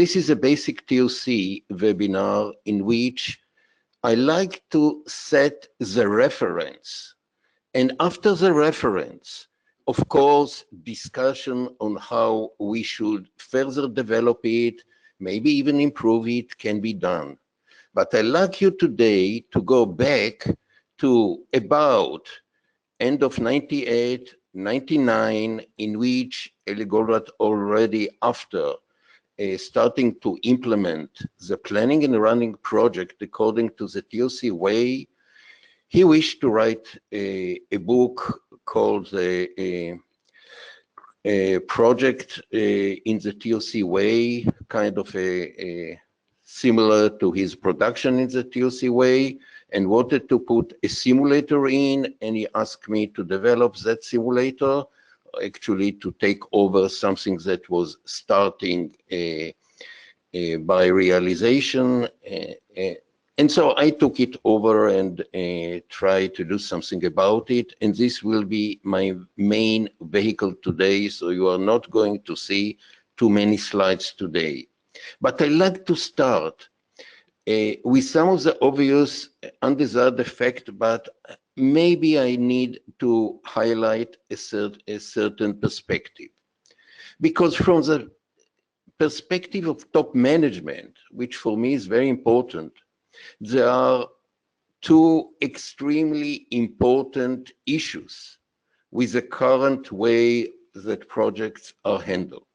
this is a basic TOC webinar in which I like to set the reference. And after the reference, of course, discussion on how we should further develop it, maybe even improve it, can be done. But I'd like you today to go back to about end of 98, 99, in which Eli Goldratt already after starting to implement the planning and running project according to the TOC way, he wished to write a book called a project in the TOC way, kind of a similar to his production in the TOC way, and wanted to put a simulator in, and he asked me to develop that simulator, actually to take over something that was starting by realization. And so I took it over and tried to do something about it. And this will be my main vehicle today. So you are not going to see too many slides today. But I like to start with some of the obvious undesired effects, but maybe I need to highlight a certain perspective. Because from the perspective of top management, which for me is very important, there are two extremely important issues with the current way that projects are handled.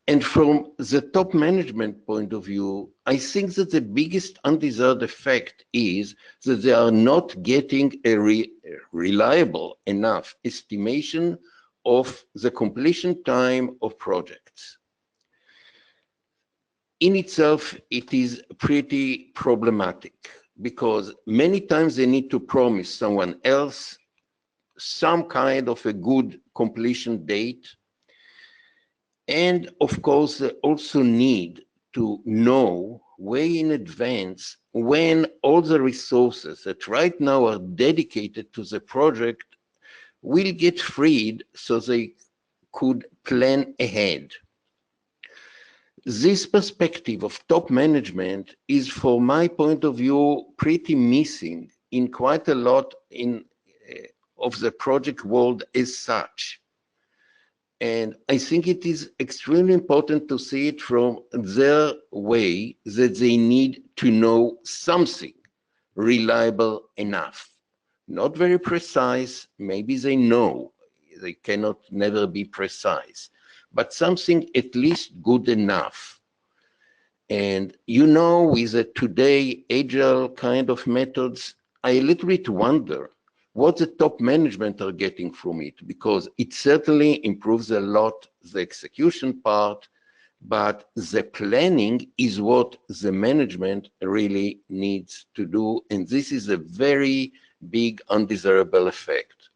And from the top management point of view, I think that the biggest undesired effect is that they are not getting a reliable enough estimation of the completion time of projects. In itself, it is pretty problematic because many times they need to promise someone else some kind of a good completion date. And of course, they also need to know way in advance when all the resources that right now are dedicated to the project will get freed so they could plan ahead. This perspective of top management is, from my point of view, pretty missing in quite a lot of the project world as such. And I think it is extremely important to see it from their way that they need to know something reliable enough. Not very precise, maybe they know, they cannot never be precise, but something at least good enough. And you know, with the today agile kind of methods, I a little bit wonder what the top management are getting from it, because it certainly improves a lot the execution part, but the planning is what the management really needs to do. And this is a very big undesirable effect.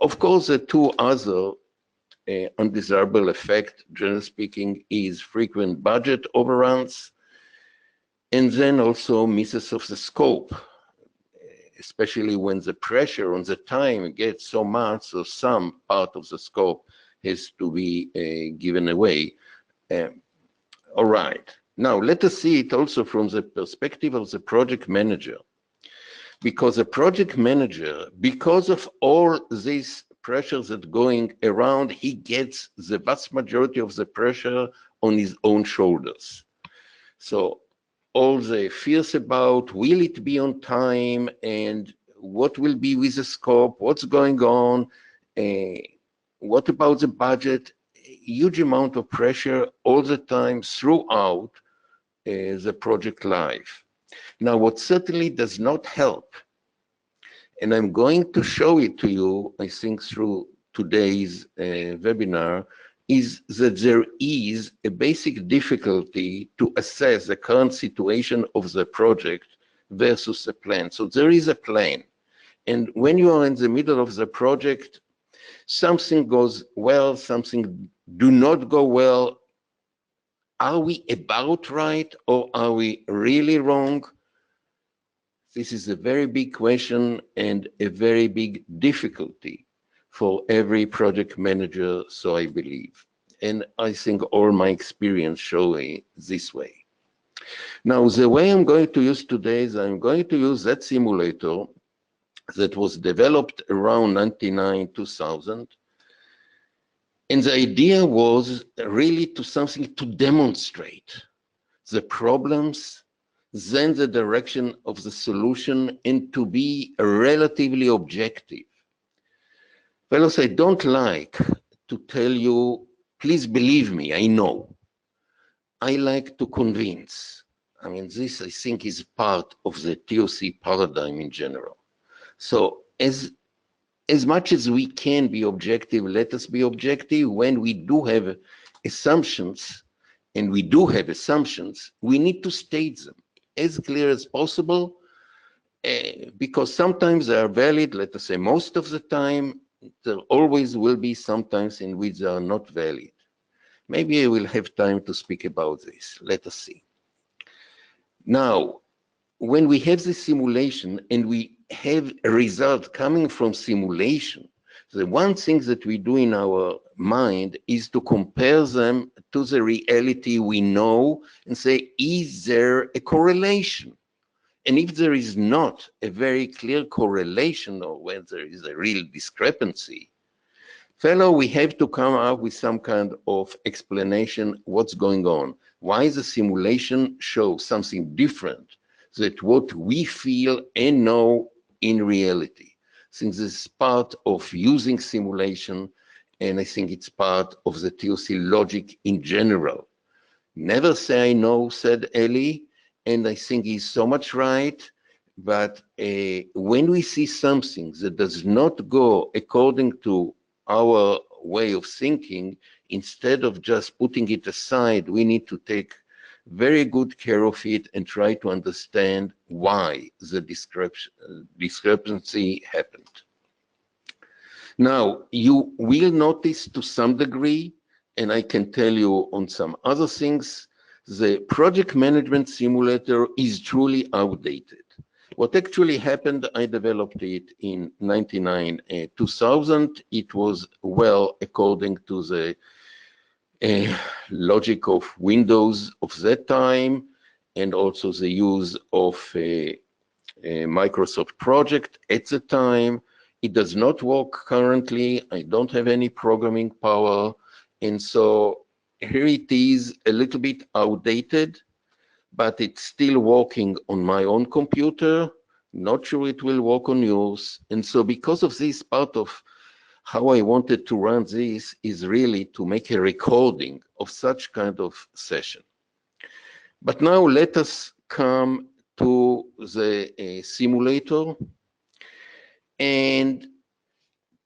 Of course, the two other undesirable effect, generally speaking, is frequent budget overruns, and then also misses of the scope, especially when the pressure on the time gets so much, so some part of the scope has to be given away. All right, now let us see it also from the perspective of the project manager. Because the project manager, because of all these pressures that going around, he gets the vast majority of the pressure on his own shoulders. So all the fears about will it be on time and what will be with the scope, what's going on, what about the budget, huge amount of pressure all the time throughout the project life. Now, what certainly does not help, and I'm going to show it to you, I think, through today's webinar, is that there is a basic difficulty to assess the current situation of the project versus the plan. So there is a plan. And when you are in the middle of the project, something goes well, something do not go well. Are we about right or are we really wrong? This is a very big question and a very big difficulty for every project manager, so I believe. And I think all my experience show this way. Now, the way I'm going to use today is I'm going to use that simulator that was developed around 99, 2000. And the idea was really to something to demonstrate the problems, then the direction of the solution, and to be relatively objective. Fellows, I don't like to tell you, please believe me, I know. I like to convince. I mean, this I think is part of the TOC paradigm in general. So as much as we can be objective, let us be objective. When we do have assumptions, and we do have assumptions, we need to state them as clear as possible, because sometimes they are valid, let us say most of the time. There always will be some times in which they are not valid. Maybe I will have time to speak about this. Let us see. Now, when we have this simulation and we have a result coming from simulation, the one thing that we do in our mind is to compare them to the reality we know and say, is there a correlation? And if there is not a very clear correlation, or when there is a real discrepancy, fellow, we have to come up with some kind of explanation what's going on. Why the simulation shows something different than what we feel and know in reality. Since this is part of using simulation, and I think it's part of the TOC logic in general. Never say I know, said Eli, and I think he's so much right. But when we see something that does not go according to our way of thinking, instead of just putting it aside, we need to take very good care of it and try to understand why the discrepancy happened. Now, you will notice to some degree, and I can tell you on some other things, the project management simulator is truly outdated. What actually happened, I developed it in 99, 2000. It was well according to the logic of Windows of that time, and also the use of a Microsoft project at the time. It does not work currently. I don't have any programming power. And so here it is, a little bit outdated, but it's still working on my own computer. Not sure it will work on yours. And so because of this, part of how I wanted to run this is really to make a recording of such kind of session. But now let us come to the simulator. And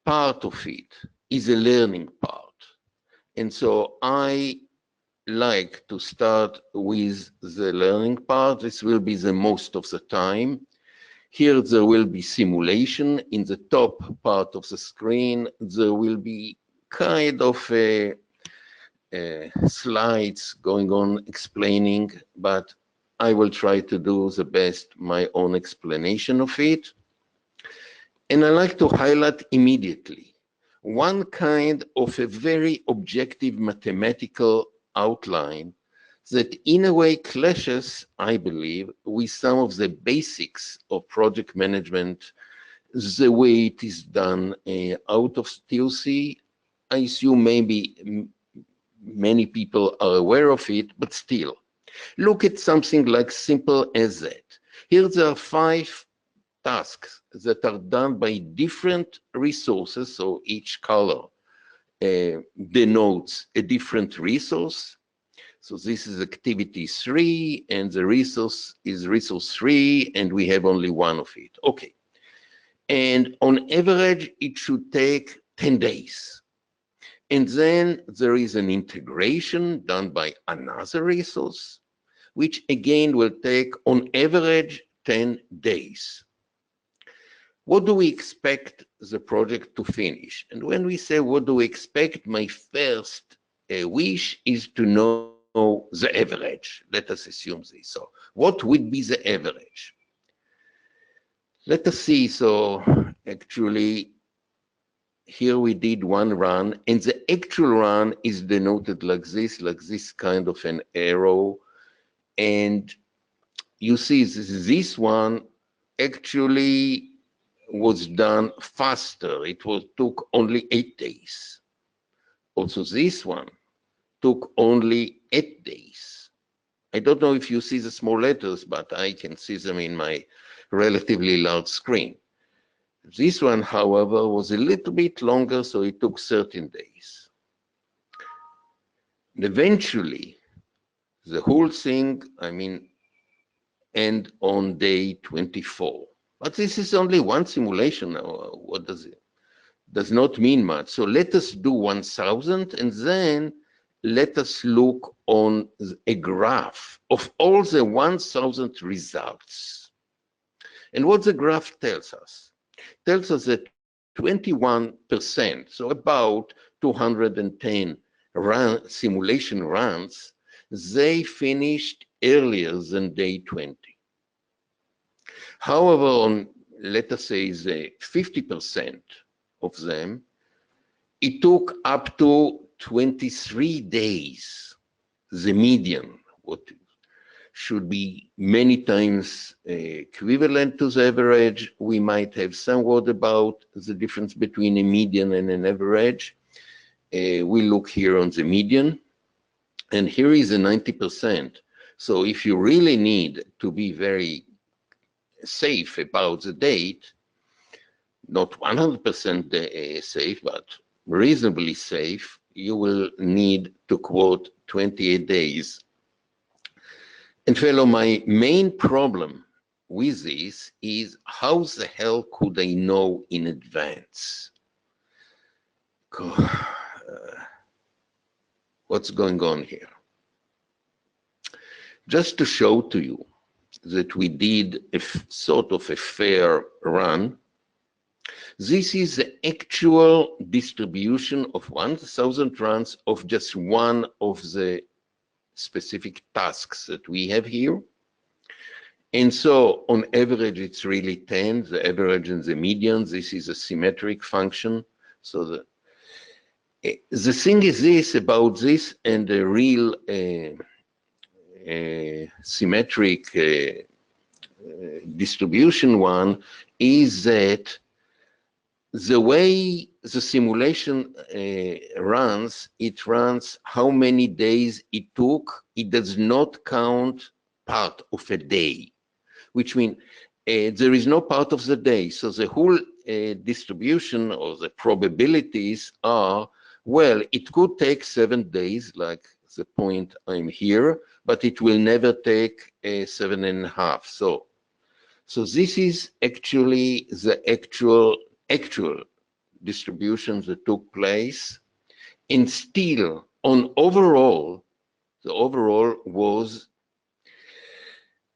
part of it is a learning part. And so I like to start with the learning part. This will be the most of the time. Here there will be simulation. In the top part of the screen, there will be kind of slides going on explaining, but I will try to do the best my own explanation of it. And I like to highlight immediately one kind of a very objective mathematical outline that in a way clashes, I believe, with some of the basics of project management, the way it is done out of TOC. I assume maybe many people are aware of it, but still. Look at something like simple as that. Here there are 5 tasks that are done by different resources, so each color denotes a different resource. So this is activity 3, and the resource is resource 3, and we have only one of it. Okay. And on average, it should take 10 days. And then there is an integration done by another resource, which again will take on average 10 days. What do we expect the project to finish? And when we say what do we expect, my first wish is to know the average. Let us assume this. So what would be the average? Let us see. So actually, here we did one run, and the actual run is denoted like this kind of an arrow. And you see this one actually was done faster. It took only 8 days. Also, this one took only 8 days. I don't know if you see the small letters, but I can see them in my relatively large screen. This one, however, was a little bit longer, so it took 13 days. And eventually, the whole thing, end on day 24. But this is only one simulation. What does it? Does not mean much. So let us do 1,000, and then let us look on a graph of all the 1,000 results. And what the graph tells us that 21%, so about 210 simulation runs, they finished earlier than day 20. However, on, let us say, the 50% of them, it took up to 23 days, the median, what should be many times equivalent to the average. We might have some word about the difference between a median and an average. We look here on the median, and here is a 90%. So if you really need to be very safe about the date, not 100% safe, but reasonably safe, you will need to quote 28 days. And fellow, my main problem with this is how the hell could I know in advance? What's going on here? Just to show to you that we did a sort of a fair run, this is the actual distribution of 1,000 runs of just one of the specific tasks that we have here. And so on average, it's really 10, the average and the median. This is a symmetric function. So the thing is this about this and the real symmetric distribution one is that the way the simulation runs, it runs how many days it took. It does not count part of a day, which means there is no part of the day. So the whole distribution or the probabilities are, well, it could take 7 days, like the point I'm here, but it will never take 7.5. So this is actually the actual distributions that took place, and still on overall, the overall was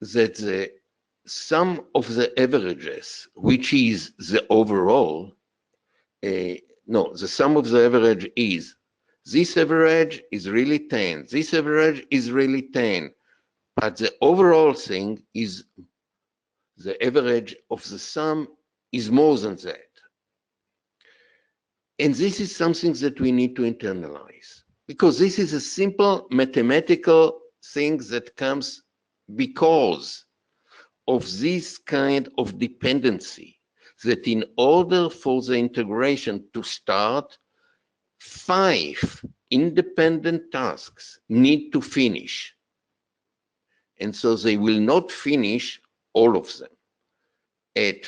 that the sum of the averages, which is the overall, no, the sum of the average is, this average is really 10, this average is really 10, but the overall thing is the average of the sum is more than that. And this is something that we need to internalize, because this is a simple mathematical thing that comes because of this kind of dependency, that in order for the integration to start, 5 independent tasks need to finish. And so they will not finish all of them. At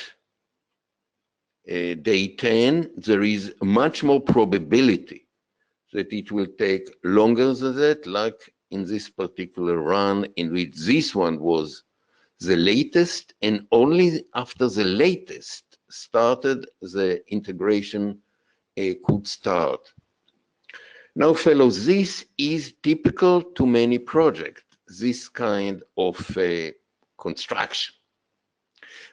day 10, there is much more probability that it will take longer than that, like in this particular run, in which this one was the latest, and only after the latest started, the integration could start. Now, fellows, this is typical to many projects, this kind of construction.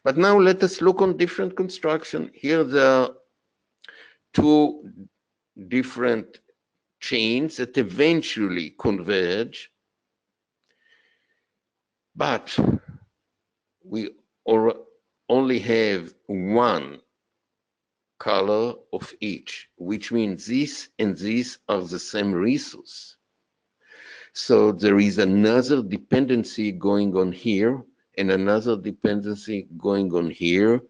But now let us look on different construction. Here there are 2 different chains that eventually converge, but we only have one color of each, which means this and this are the same resource. So there is another dependency going on here and another dependency going on here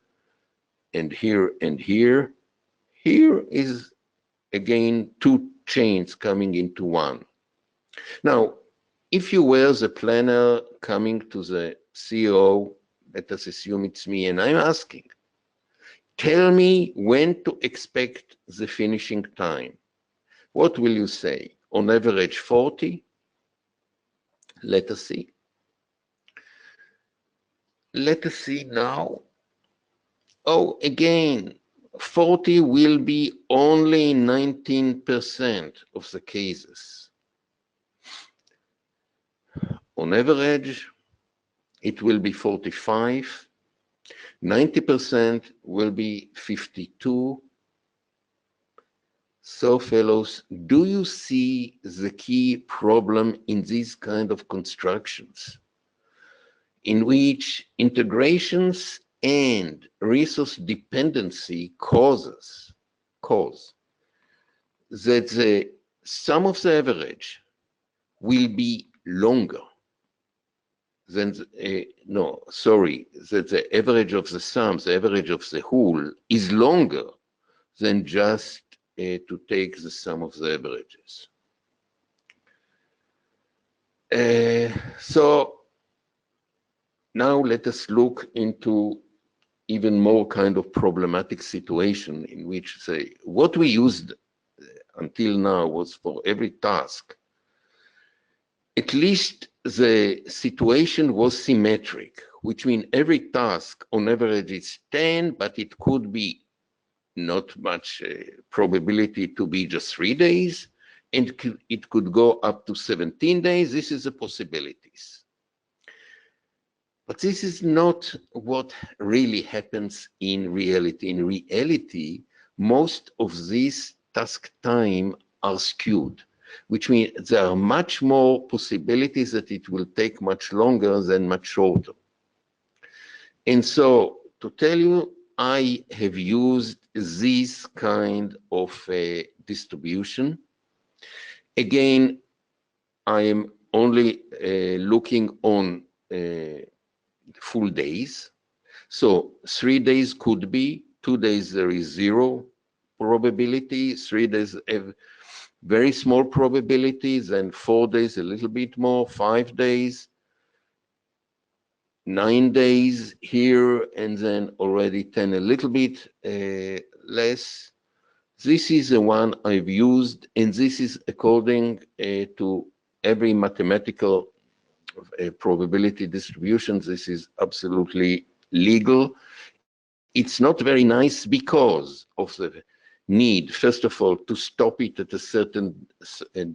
and here and here. Here is again two chains coming into one. Now, if you were the planner coming to the CEO, let us assume it's me, and I'm asking, tell me when to expect the finishing time. What will you say? On average 40? Let us see. Let us see now. Oh, again, 40 will be only 19% of the cases. On average, it will be 45. 90% will be 52. So, fellows, do you see the key problem in these kind of constructions, in which integrations and resource dependency cause that the sum of the average will be longer than that the average of the sums, the average of the whole, is longer than just to take the sum of the averages. So now let us look into even more kind of problematic situation in which, say, what we used until now was for every task. At least the situation was symmetric, which means every task on average is 10, but it could be not much probability to be just 3 days, and it could go up to 17 days. This is the possibilities. But this is not what really happens in reality. In reality, most of these task time are skewed, which means there are much more possibilities that it will take much longer than much shorter. And so, to tell you, I have used this kind of distribution. Again, I am only looking on full days. So 3 days could be, 2 days there is 0 probability, 3 days have very small probabilities, and 4 days a little bit more, 5 days, 9 days here, and then already 10 a little bit less. This is the one I've used, and this is according to every mathematical probability distribution. This is absolutely legal. It's not very nice because of the need, first of all, to stop it at a certain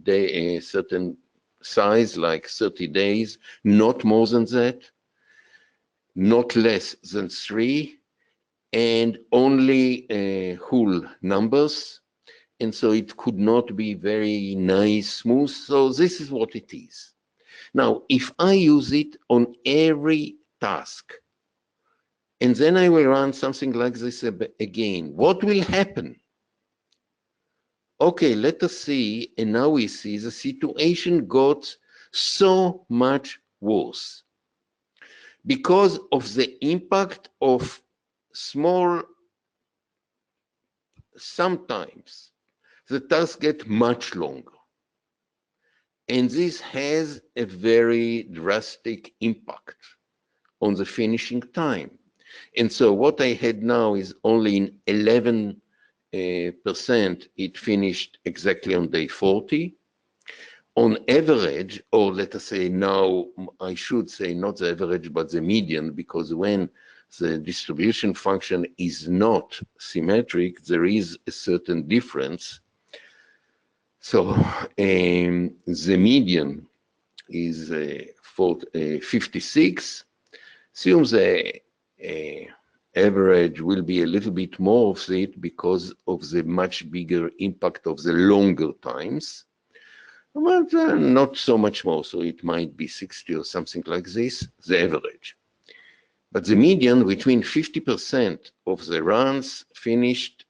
day, a certain size, like 30 days, not more than that, not less than 3, and only whole numbers. And so it could not be very nice, smooth. So this is what it is. Now, if I use it on every task, and then I will run something like this again, what will happen? Okay, let us see, and now we see the situation got so much worse because of the impact of small, sometimes the tasks get much longer. And this has a very drastic impact on the finishing time. And so what I had now is only in 11% it finished exactly on day 40. On average, or let us say now, I should say not the average, but the median, because when the distribution function is not symmetric, there is a certain difference. So the median is 56. Assumes the average will be a little bit more of it because of the much bigger impact of the longer times, but not so much more. So it might be 60 or something like this, the average. But the median, which means 50% of the runs finished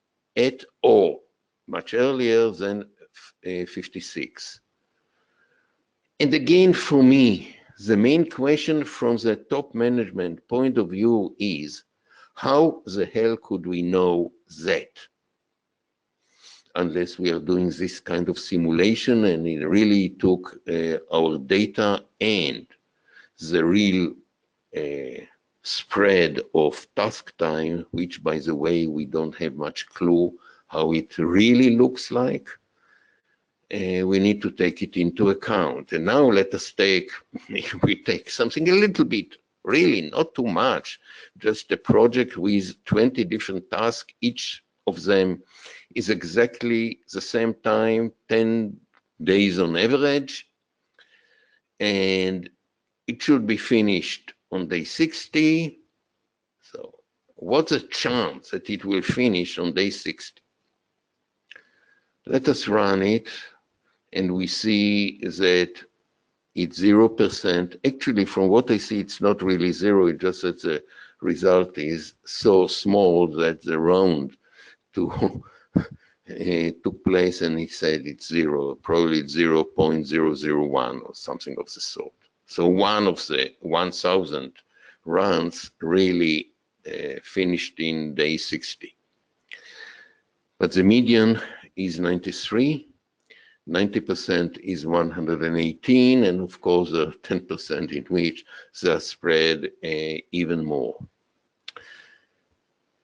at or much earlier than 56. And again, for me, the main question from the top management point of view is, how the hell could we know that? Unless we are doing this kind of simulation and it really took our data and the real spread of task time, which by the way, we don't have much clue how it really looks like. We need to take it into account. And now let us take, we take something a little bit, really not too much, just a project with 20 different tasks, each of them is exactly the same time, 10 days on average, and it should be finished on day 60. So what's the chance that it will finish on day 60? Let us run it, and we see that it's 0%. Actually, from what I see, it's not really zero, it's just that the result is so small that the round to took place and he said it's zero, probably 0.001 or something of the sort. So one of the 1,000 runs really finished in day 60. But the median is 93, 90% is 118, and of course the 10% in which they are spread even more.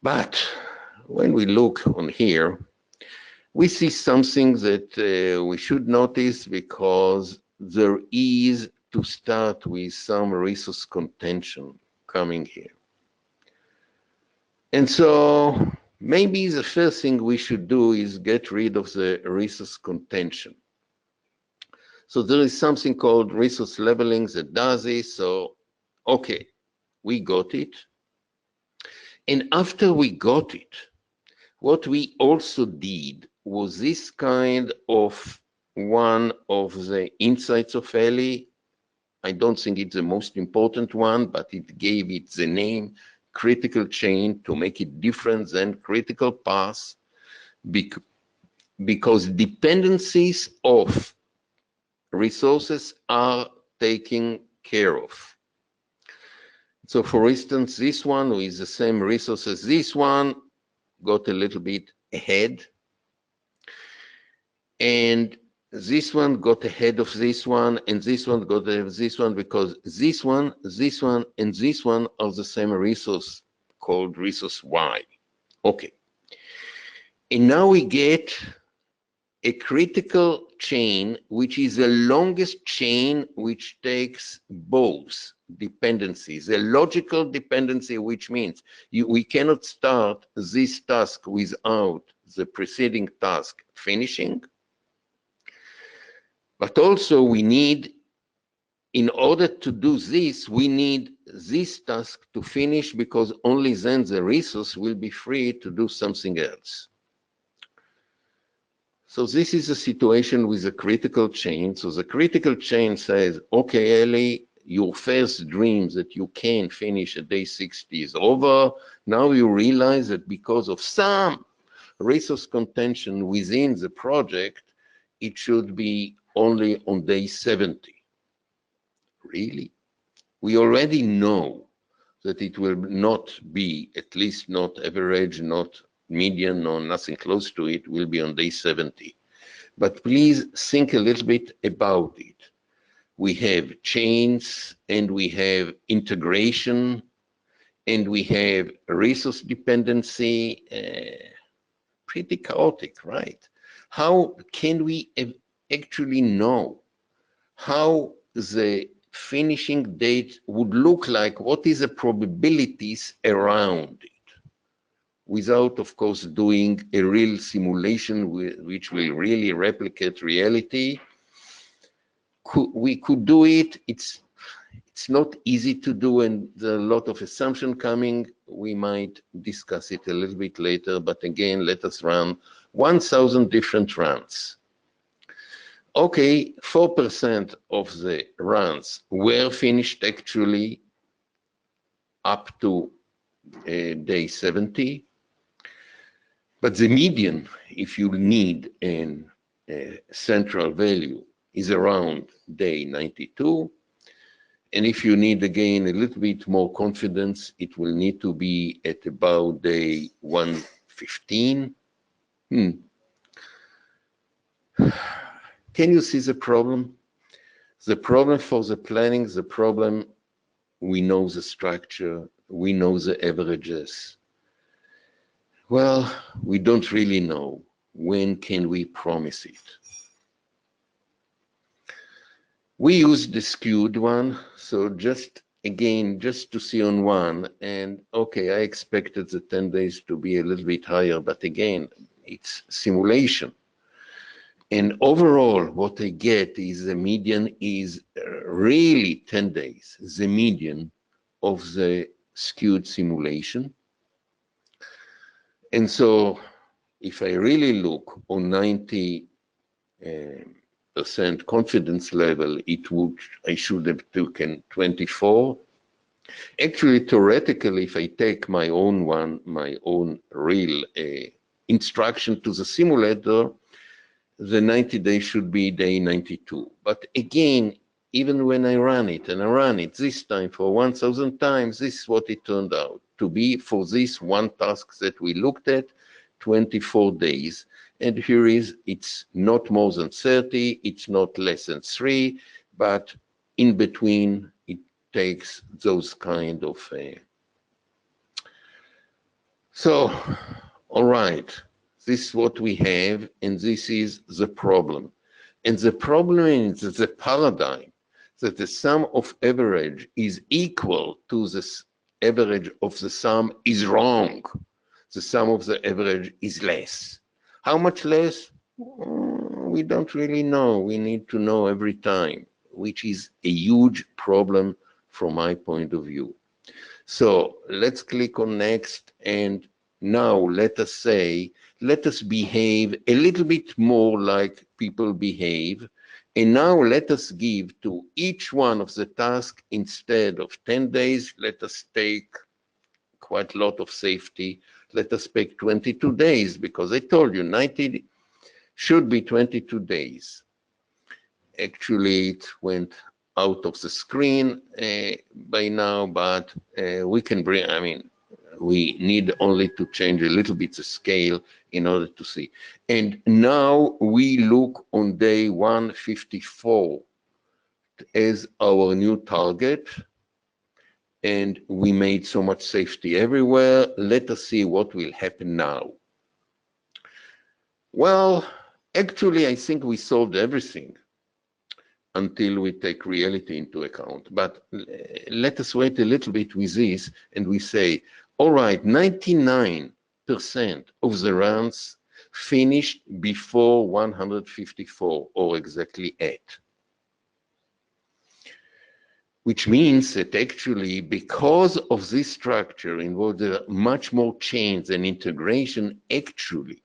But when we look on here, we see something that we should notice, because there is, to start with, some resource contention coming here. And so maybe the first thing we should do is get rid of the resource contention. So there is something called resource leveling that does this. So, okay, we got it. And after we got it, what we also did was this kind of one of the insights of Eli. I don't think it's the most important one, but it gave it the name critical chain to make it different than critical path, because dependencies of resources are taken care of. So for instance, this one with the same resources, this one got a little bit ahead, and this one got ahead of this one, and this one got ahead of this one, because this one, and this one are the same resource called resource Y. Okay. And now we get a critical chain, which is the longest chain, which takes both dependencies. A logical dependency, which means we cannot start this task without the preceding task finishing. But also we need, in order to do this, we need this task to finish, because only then the resource will be free to do something else. So this is a situation with a critical chain. So the critical chain says, okay, Eli, your first dream that you can finish at day 60 is over. Now you realize that because of some resource contention within the project, it should be only on day 70. Really? We already know that it will not be, at least not average, not median, no nothing close to it, will be on day 70. But please think a little bit about it. We have chains, and we have integration, and we have resource dependency, pretty chaotic, right? How can we actually know how the finishing date would look like? What is the probabilities around it? Without, of course, doing a real simulation which will really replicate reality. We could do it. It's not easy to do, and there are a lot of assumption coming. We might discuss it a little bit later, but again, let us run 1,000 different runs. Okay, 4% of the runs were finished actually up to day 70. But the median, if you need a central value, is around day 92. And if you need, again, a little bit more confidence, it will need to be at about day 115. Can you see the problem? The problem for the planning, the problem, we know the structure, we know the averages. Well, we don't really know. When can we promise it? We use the skewed one, so just again, just to see on one, and okay, I expected the 10 days to be a little bit higher, but again, it's simulation. And overall, what I get is the median is really 10 days, the median of the skewed simulation. And so if I really look on 90% confidence level, I should have taken 24. Actually, theoretically, if I take my own real instruction to the simulator, the 90 days should be day 92. But again, even when I run it, and I run it this time for 1,000 times, this is what it turned out to be for this one task that we looked at, 24 days. And here it's not more than 30, it's not less than 3, but in between it takes those kind of... So, all right. This is what we have, and this is the problem. And the problem is that the paradigm that the sum of average is equal to the average of the sum is wrong. The sum of the average is less. How much less? We don't really know. We need to know every time, which is a huge problem from my point of view. So let's click on next, and now let us say, let us behave a little bit more like people behave. And now let us give to each one of the tasks, instead of 10 days, let us take quite a lot of safety. Let us take 22 days, because I told you 90 should be 22 days. Actually, it went out of the screen by now, but we can bring, we need only to change a little bit the scale in order to see. And now we look on day 154 as our new target, and we made so much safety everywhere. Let us see what will happen now. Well, actually, I think we solved everything until we take reality into account. But let us wait a little bit with this, and we say, all right, 99% of the runs finished before 154, or exactly at. Which means that actually, because of this structure involved much more change and integration, actually,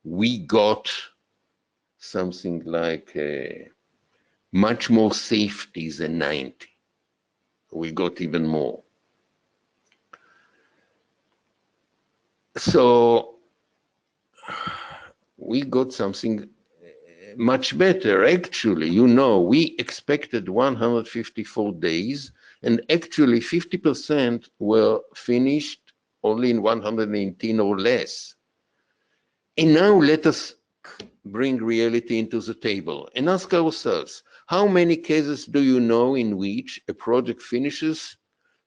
we got something like much more safety than 90. We got even more. So we got something much better. Actually, you know, we expected 154 days, and actually 50% were finished only in 118 or less. And now let us bring reality into the table and ask ourselves, how many cases do you know in which a project finishes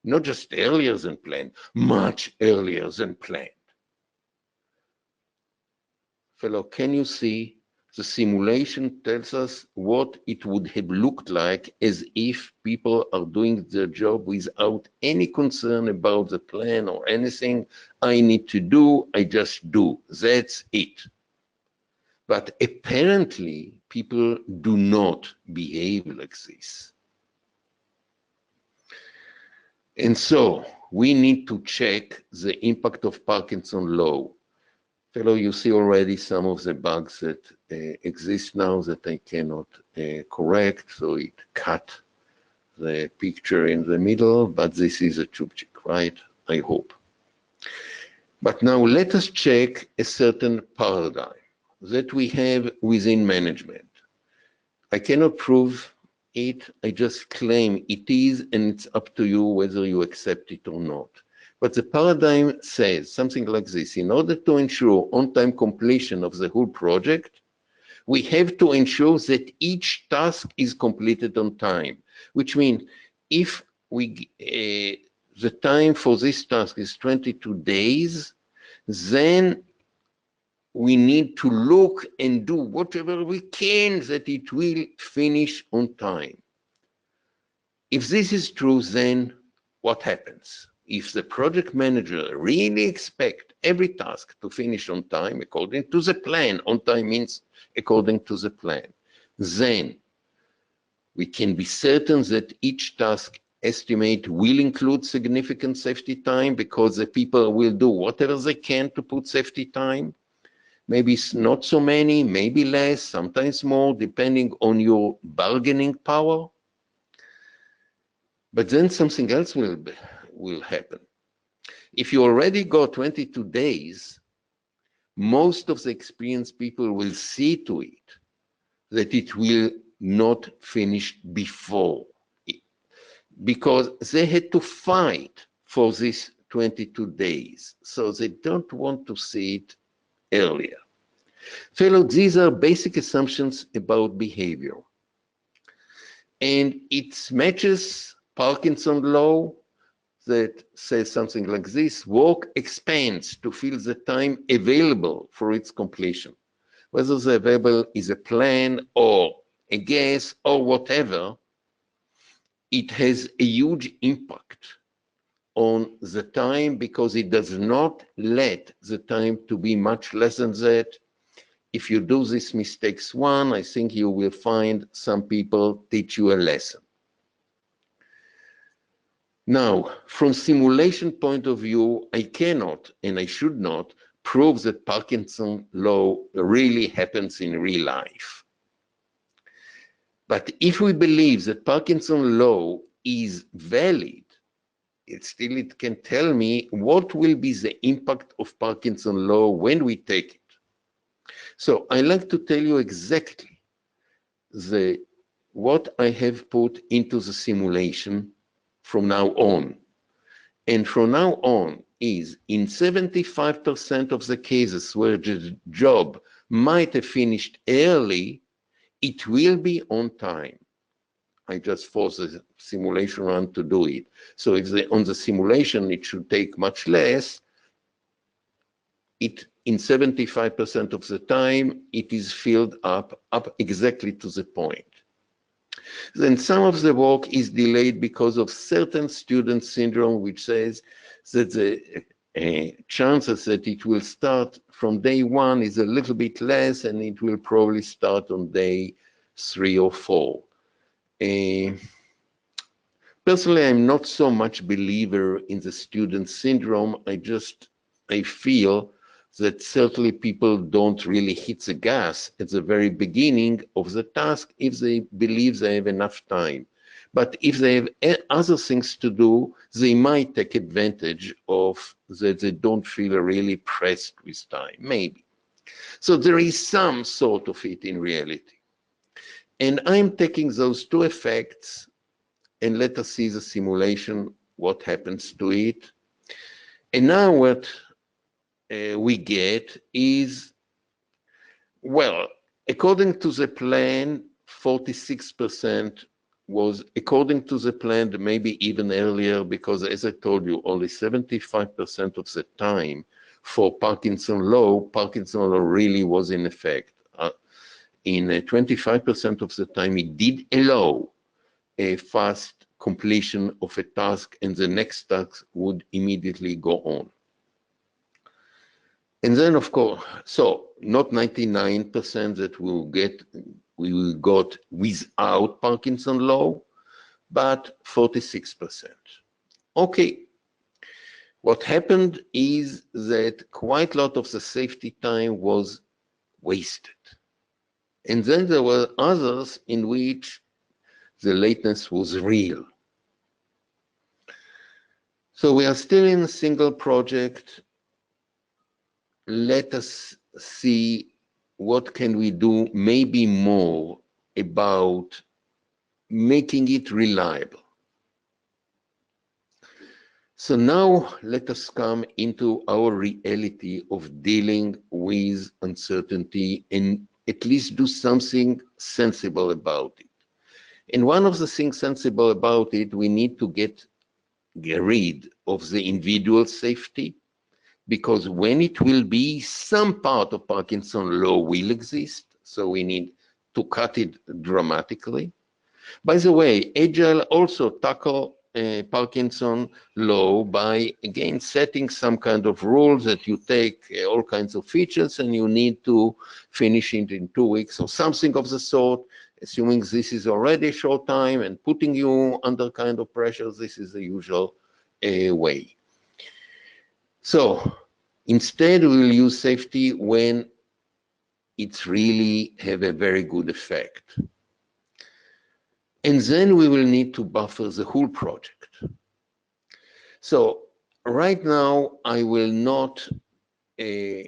not just earlier than planned, much earlier than planned? Fellow, can you see? The simulation tells us what it would have looked like as if people are doing their job without any concern about the plan or anything I need to do, I just do. That's it. But apparently, people do not behave like this. And so we need to check the impact of Parkinson's law. Fellow, you see already some of the bugs that exist now that I cannot correct, so it cut the picture in the middle, but this is a chubchik, right? I hope. But now let us check a certain paradigm that we have within management. I cannot prove it, I just claim it is, and it's up to you whether you accept it or not. But the paradigm says something like this: in order to ensure on-time completion of the whole project, we have to ensure that each task is completed on time, which means if the time for this task is 22 days, then we need to look and do whatever we can that it will finish on time. If this is true, then what happens? If the project manager really expects every task to finish on time according to the plan, on time means according to the plan, then we can be certain that each task estimate will include significant safety time because the people will do whatever they can to put safety time. Maybe not so many, maybe less, sometimes more, depending on your bargaining power. But then something else will happen. If you already got 22 days, most of the experienced people will see to it that it will not finish before it, because they had to fight for this 22 days. So they don't want to see it earlier. Fellows, these are basic assumptions about behavior. And it matches Parkinson's law that says something like this: work expands to fill the time available for its completion. Whether the available is a plan or a guess or whatever, it has a huge impact on the time because it does not let the time to be much less than that. If you do these mistakes one, I think you will find some people teach you a lesson. Now, from simulation point of view, I cannot and I should not prove that Parkinson's law really happens in real life. But if we believe that Parkinson's law is valid, it can tell me what will be the impact of Parkinson's law when we take it. So I like to tell you exactly what I have put into the simulation from now on. And from now on is in 75% of the cases where the job might have finished early, it will be on time. I just force the simulation run to do it. So if on the simulation it should take much less, in 75% of the time, it is filled up exactly to the point. Then some of the work is delayed because of certain student syndrome, which says that the chances that it will start from day one is a little bit less, and it will probably start on day 3 or 4. Personally, I'm not so much believer in the student syndrome. I feel that certainly people don't really hit the gas at the very beginning of the task if they believe they have enough time. But if they have other things to do, they might take advantage of that they don't feel really pressed with time, maybe. So there is some sort of it in reality. And I'm taking those two effects, and let us see the simulation, what happens to it. And now what we get is, well, according to the plan, 46% was according to the plan, maybe even earlier, because as I told you, only 75% of the time for Parkinson's law really was in effect. In 25% of the time, it did allow a fast completion of a task, and the next task would immediately go on. And then, of course, so not 99% that we will got without Parkinson's law, but 46%. Okay, what happened is that quite a lot of the safety time was wasted. And then there were others in which the lateness was real. So we are still in a single project. let us see what can we do, maybe more about making it reliable. So now let us come into our reality of dealing with uncertainty and at least do something sensible about it. And one of the things sensible about it, we need to get rid of the individual safety, because when it will be, some part of Parkinson law will exist, so we need to cut it dramatically. By the way, Agile also tackle Parkinson law by, again, setting some kind of rules that you take all kinds of features and you need to finish it in 2 weeks or something of the sort, assuming this is already a short time and putting you under kind of pressure. This is the usual way. So instead, we will use safety when it's really have a very good effect. And then we will need to buffer the whole project. So right now, I will not go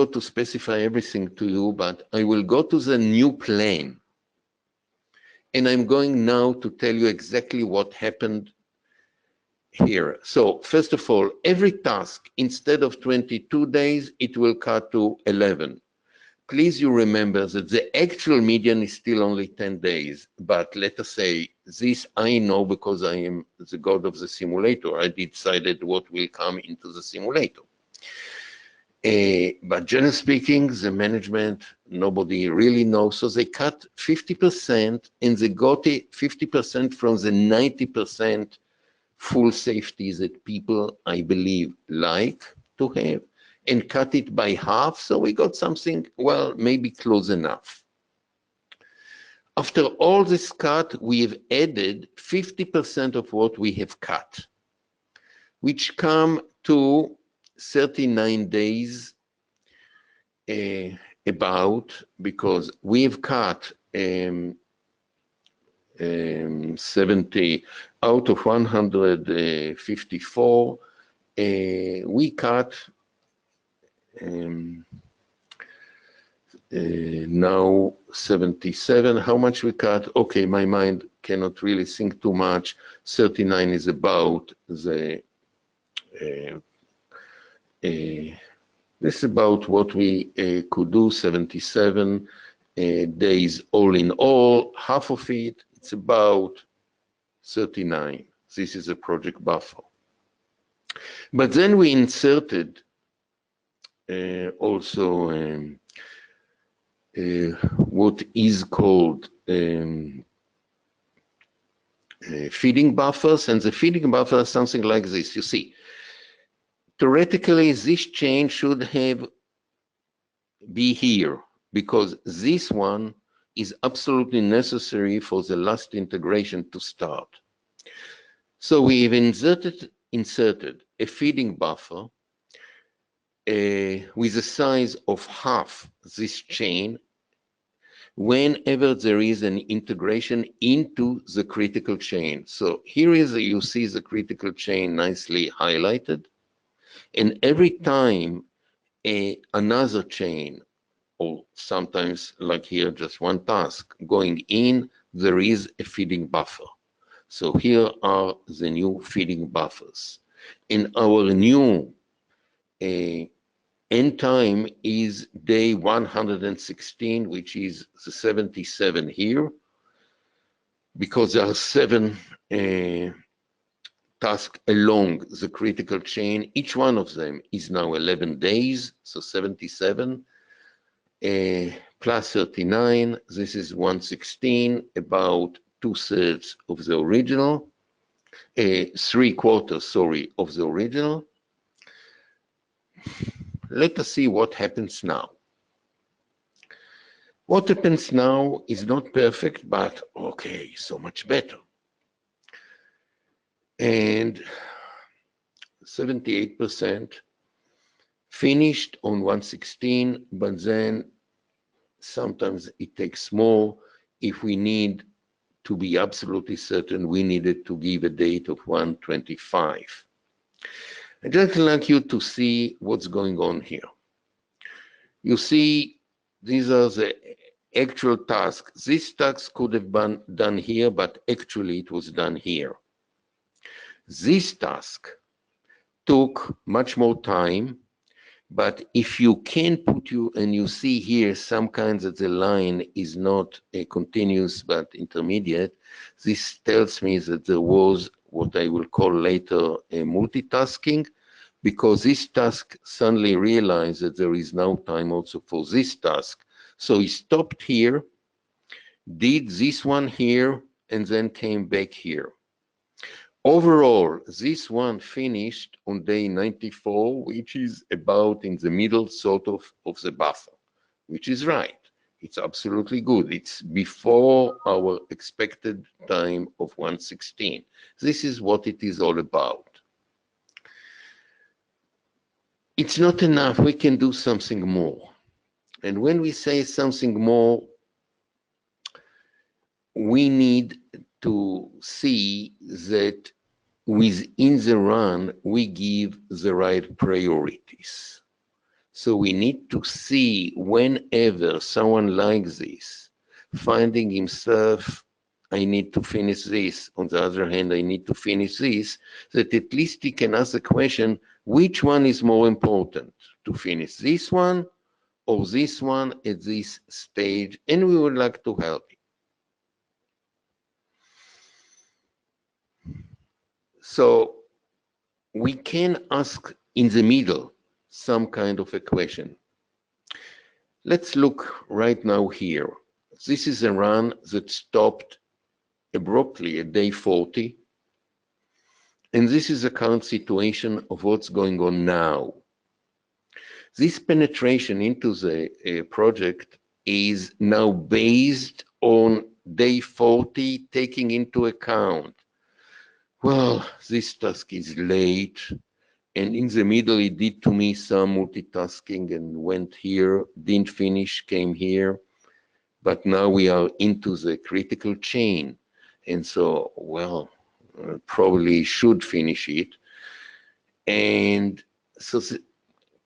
to specify everything to you, but I will go to the new plan. And I'm going now to tell you exactly what happened here. So first of all, every task, instead of 22 days, it will cut to 11. Please you remember that the actual median is still only 10 days, but let us say this I know because I am the god of the simulator. I decided what will come into the simulator. But generally speaking, the management, nobody really knows. So they cut 50% and they got 50% from the 90% full safety that people, I believe, like to have, and cut it by half, so we got something, well, maybe close enough. After all this cut, we have added 50% of what we have cut, which come to 39 days about, because we have cut 70 out of 154. We cut now 77. How much we cut? Okay, my mind cannot really think too much. 39 is about the this is about what we could do. 77 days all in all. Half of it, it's about 39. This is a project buffer. But then we inserted also what is called feeding buffers, and the feeding buffer is something like this. You see, theoretically, this chain should be here, because this one is absolutely necessary for the last integration to start. So we've inserted a feeding buffer with a size of half this chain whenever there is an integration into the critical chain. So here you see the critical chain nicely highlighted, and every time another chain, or sometimes like here just one task going in, there is a feeding buffer. So here are the new feeding buffers. And our new end time is day 116, which is the 77 here, because there are 7 tasks along the critical chain. Each one of them is now 11 days, so 77 plus 39. This is 116, about 2/3 of the original, 3/4, sorry, of the original. Let us see what happens now. What happens now is not perfect, but okay, so much better. And 78% finished on 116, but then sometimes it takes more. If we need to be absolutely certain, we needed to give a date of 125. I'd just like you to see what's going on here. You see, these are the actual tasks. This task could have been done here, but actually it was done here. This task took much more time, but if you can put you, and you see here some kinds that the line is not a continuous but intermediate, this tells me that there was what I will call later a multitasking, because this task suddenly realized that there is now time also for this task. So he stopped here, did this one here, and then came back here. Overall, this one finished on day 94, which is about in the middle sort of the buffer, which is right. It's absolutely good. It's before our expected time of 116. This is what it is all about. It's not enough. We can do something more. And when we say something more, we need to see that within the run, we give the right priorities. So we need to see whenever someone like this, finding himself, I need to finish this, on the other hand, I need to finish this, that at least he can ask the question, which one is more important, to finish this one or this one at this stage, and we would like to help him. So we can ask in the middle some kind of a question. Let's look right now here. This is a run that stopped abruptly at day 40. And this is the current situation of what's going on now. This penetration into the project is now based on day 40, taking into account, well, this task is late, and in the middle it did to me some multitasking and went here, didn't finish, came here, but now we are into the critical chain. And so, well, probably should finish it. And so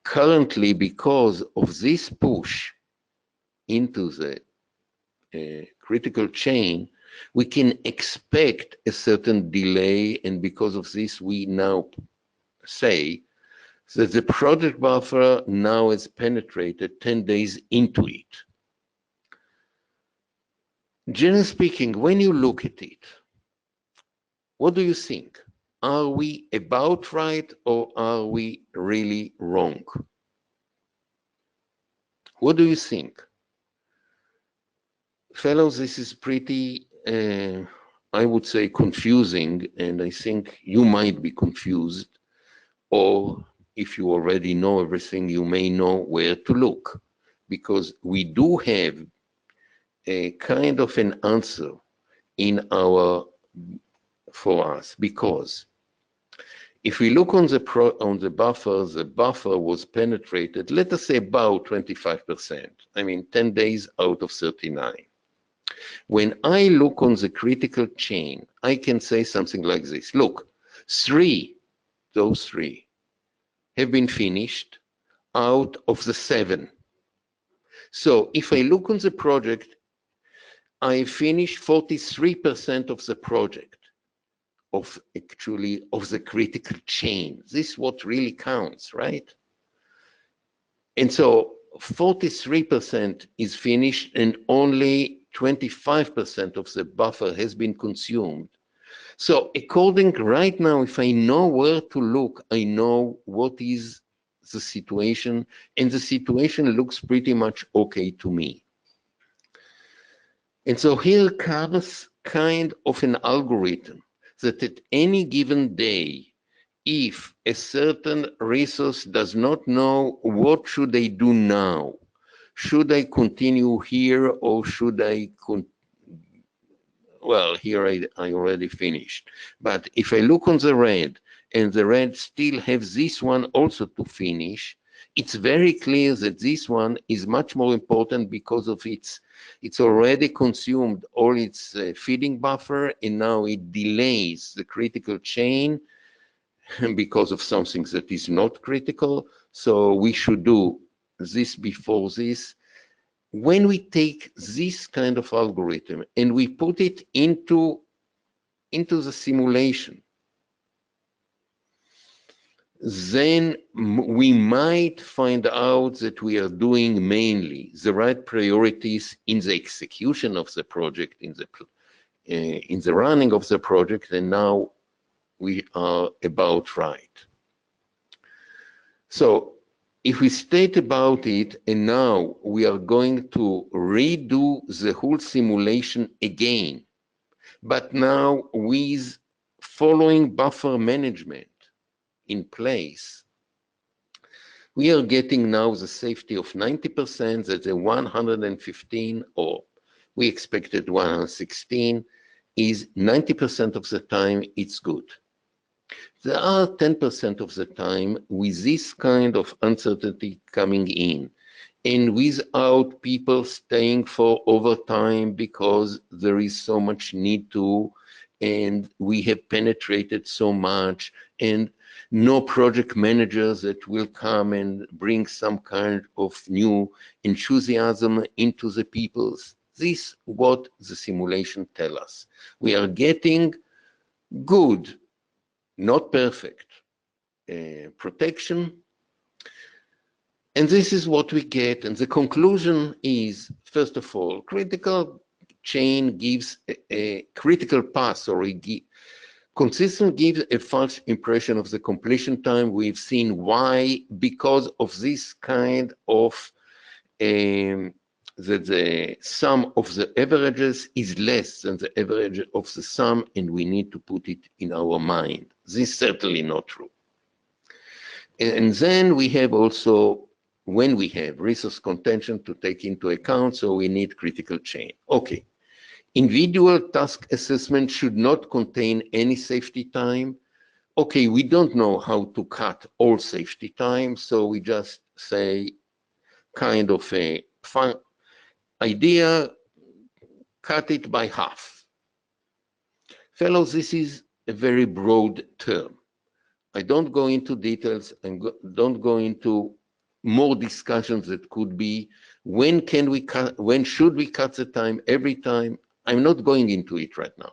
currently, because of this push into the critical chain, we can expect a certain delay, and because of this, we now say that the project buffer now has penetrated 10 days into it. Generally speaking, when you look at it, what do you think? Are we about right or are we really wrong? What do you think? Fellows, this is pretty, I would say, confusing, and I think you might be confused, or if you already know everything, you may know where to look, because we do have a kind of an answer for us, because if we look on the buffer was penetrated, let us say about 25%. I mean, 10 days out of 39. When I look on the critical chain, I can say something like this. Look, those three have been finished out of the 7. So if I look on the project, I finished 43% of the project, of the critical chain. This is what really counts, right? And so 43% is finished and only 25% of the buffer has been consumed. So according right now, if I know where to look, I know what is the situation, and the situation looks pretty much okay to me. And so here comes kind of an algorithm that at any given day, if a certain resource does not know what should I do now, should I continue here or should I well, here I already finished. But if I look on the red, and the red still have this one also to finish, it's very clear that this one is much more important because of it's already consumed all its feeding buffer, and now it delays the critical chain, because of something that is not critical. So we should do this before this. When we take this kind of algorithm and we put it into the simulation, then we might find out that we are doing mainly the right priorities in the execution of the project, in the running of the project, and now we are about right. So if we state about it, and now we are going to redo the whole simulation again, but now with following buffer management in place, we are getting now the safety of 90%, that the 115, or we expected 116, is 90% of the time it's good. There are 10% of the time with this kind of uncertainty coming in, and without people staying for overtime because there is so much need to, and we have penetrated so much, and no project managers that will come and bring some kind of new enthusiasm into the peoples. This is what the simulation tells us. We are getting good, not perfect, protection. And this is what we get. And the conclusion is, first of all, critical chain gives a critical path, or consistent gives a false impression of the completion time. We've seen why, because of this kind of that the sum of the averages is less than the average of the sum, and we need to put it in our mind. This is certainly not true. And then we have also, when we have resource contention to take into account, so we need critical chain. Okay. Individual task assessment should not contain any safety time. Okay, we don't know how to cut all safety time, so we just say kind of a fun idea, cut it by half. Fellows, this is a very broad term. I don't go into details and don't go into more discussions that could be, when can we cut, when should we cut the time, every time. I'm not going into it right now.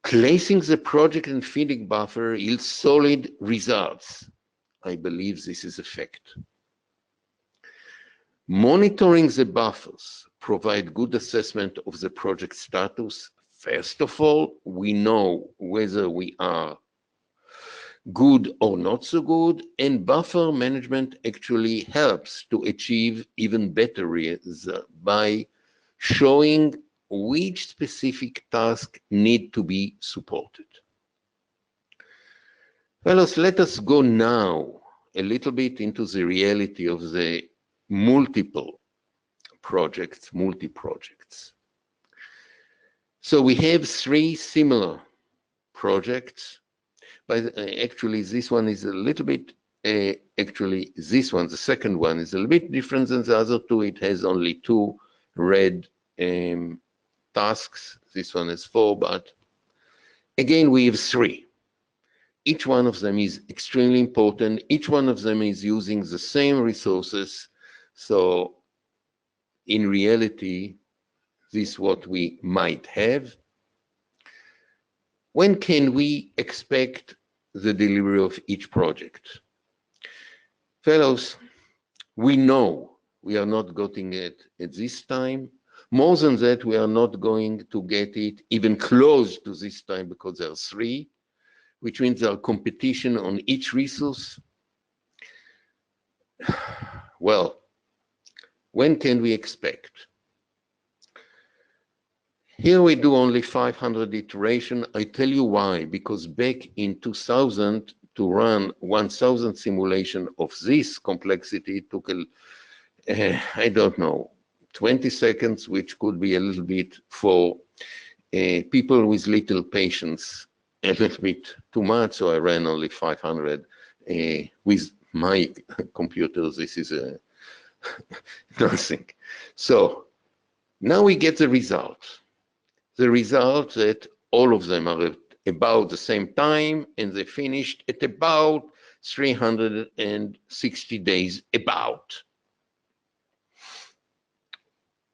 Placing the project and feeding buffer yields solid results. I believe this is a fact. Monitoring the buffers provide good assessment of the project status. First of all, we know whether we are good or not so good, and buffer management actually helps to achieve even better results by showing which specific tasks need to be supported. Fellows, let us go now a little bit into the reality of the multiple projects, multi-projects. So we have three similar projects, but actually this one is a little bit, actually this one, the second one, is a little bit different than the other two. It has only two red tasks. This one has four, but again we have three. Each one of them is extremely important. Each one of them is using the same resources. So in reality, this is what we might have. When can we expect the delivery of each project? Fellows, we know we are not getting it at this time. More than that, we are not going to get it even close to this time, because there are three, which means there are competition on each resource. Well, when can we expect? Here we do only 500 iteration. I tell you why, because back in 2000, to run 1000 simulation of this complexity took, I don't know, 20 seconds, which could be a little bit for people with little patience, a little bit too much, so I ran only 500. With my computer, this is nothing. So now we get the result. The result that all of them are about the same time, and they finished at about 360 days, about.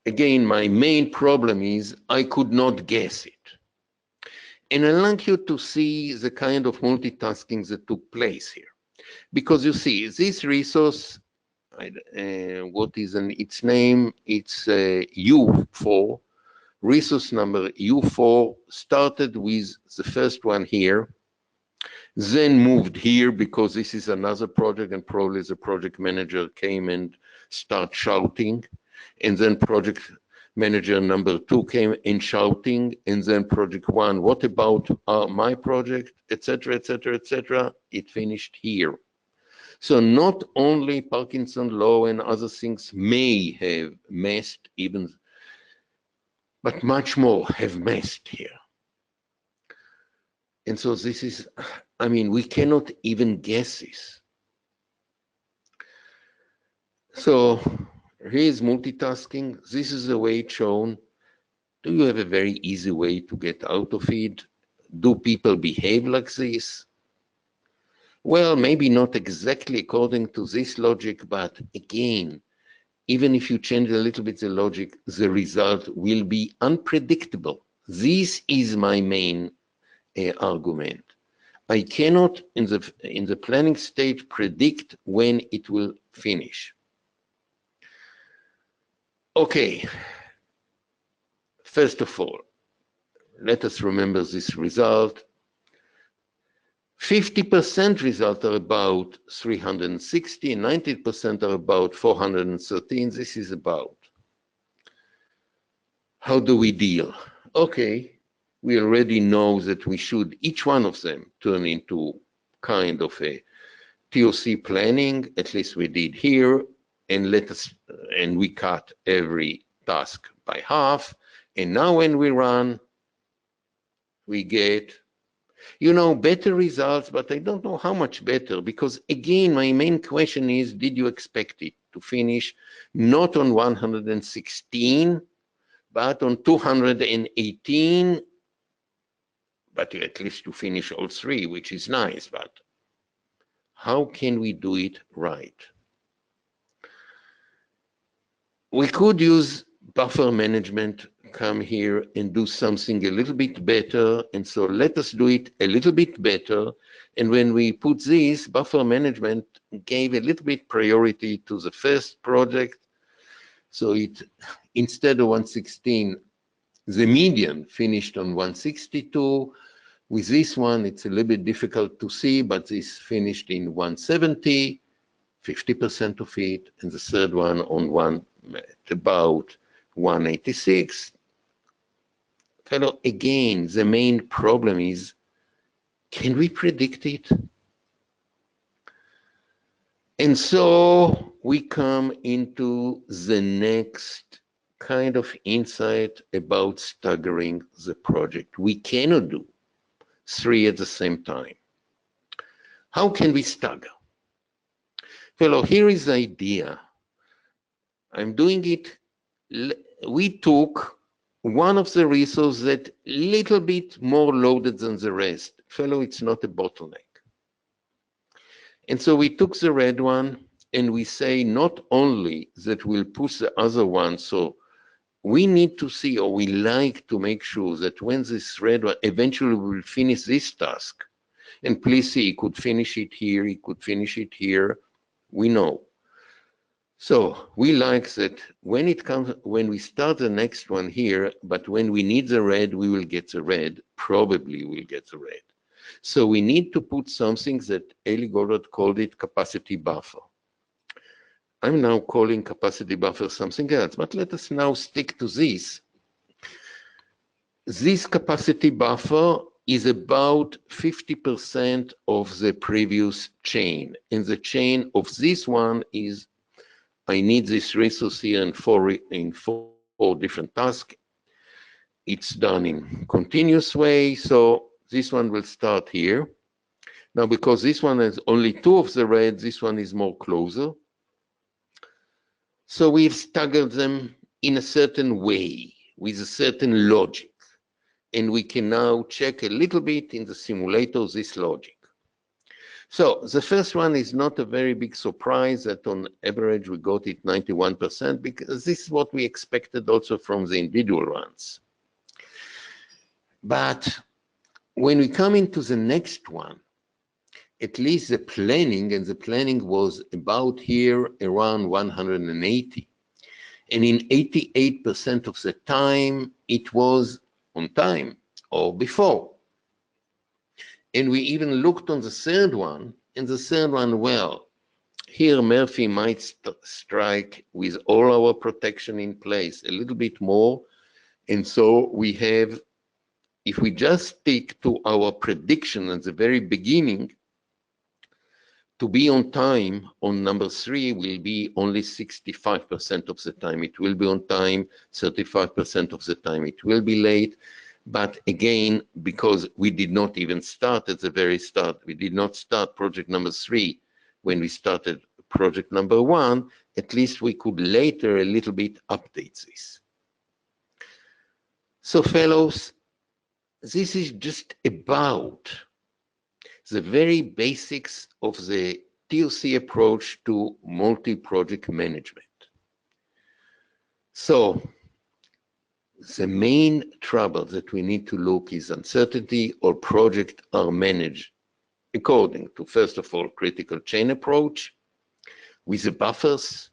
Again, my main problem is I could not guess it. And I'd like you to see the kind of multitasking that took place here. Because you see, this resource, what is its name? It's U4. Resource number U4 started with the first one here, then moved here because this is another project and probably the project manager came and started shouting. And then project manager number 2 came in shouting, and then project 1, what about my project, etc., etc., etc. It finished here. So not only Parkinson law and other things may have messed even, but much more have messed here. And so this is, I mean, we cannot even guess this. So here's multitasking. This is the way it's shown. Do you have a very easy way to get out of it? Do people behave like this? Well, maybe not exactly according to this logic, but again, even if you change a little bit the logic, the result will be unpredictable. This is my main argument. I cannot, in the planning stage, predict when it will finish. Okay, first of all, let us remember this result. 50% result are about 360, 90% are about 413. This is about. How do we deal? Okay, we already know that we should, each one of them, turn into kind of a TOC planning, at least we did here, and we cut every task by half. And now when we run, we get, you know, better results, but I don't know how much better, because again, my main question is, did you expect it to finish not on 116, but on 218, but at least to finish all 3, which is nice, but how can we do it right? We could use buffer management, come here and do something a little bit better. And so let us do it a little bit better. And when we put this, buffer management gave a little bit priority to the first project. So it, instead of 116, the median finished on 162. With this one, it's a little bit difficult to see, but this finished in 170, 50% of it, and the third one on about 186. Fellow, again, the main problem is, can we predict it? And so we come into the next kind of insight about staggering the project. We cannot do 3 at the same time. How can we stagger? Fellow, here is the idea. I'm doing it. We took one of the resources that little bit more loaded than the rest. Fellow, it's not a bottleneck. And so we took the red one and we say not only that we'll push the other one, so we need to see, or we like to make sure that when this red one eventually will finish this task, and please see, he could finish it here, he could finish it here, we know. So we like that when it comes, when we start the next one here, but when we need the red, we will get the red, probably we'll get the red. So we need to put something that Eli Goldratt called it capacity buffer. I'm now calling capacity buffer something else, but let us now stick to this. This capacity buffer is about 50% of the previous chain. And the chain of this one is, I need this resource here in four different tasks. It's done in continuous way. So this one will start here. Now, because this one has only 2 of the red, this one is more closer. So we've staggered them in a certain way, with a certain logic. and we can now check a little bit in the simulator this logic. So the first one is not a very big surprise that on average we got it 91%, because this is what we expected also from the individual runs. But when we come into the next one, at least the planning, and the planning was about here around 180. And in 88% of the time, it was on time or before. And we even looked on the third one, and the third one, well, here Murphy might strike with all our protection in place a little bit more. And so we have, if we just stick to our prediction at the very beginning, to be on time on number 3 will be only 65% of the time. It will be on time, 35% of the time it will be late. But again, because we did not even start at the very start, we did not start project number 3 when we started project number 1, at least we could later a little bit update this. So fellows, this is just about the very basics of the TOC approach to multi-project management. So the main trouble that we need to look is uncertainty or projects are managed according to, first of all, critical chain approach with the buffers.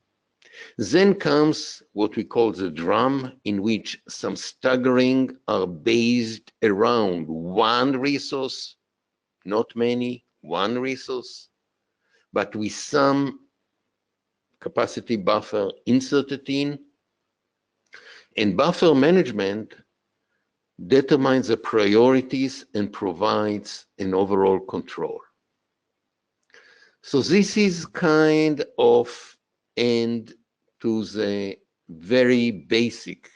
Then comes what we call the drum, in which some staggering are based around one resource, not many, one resource, but with some capacity buffer inserted in. And buffer management determines the priorities and provides an overall control. So this is kind of end to the very basic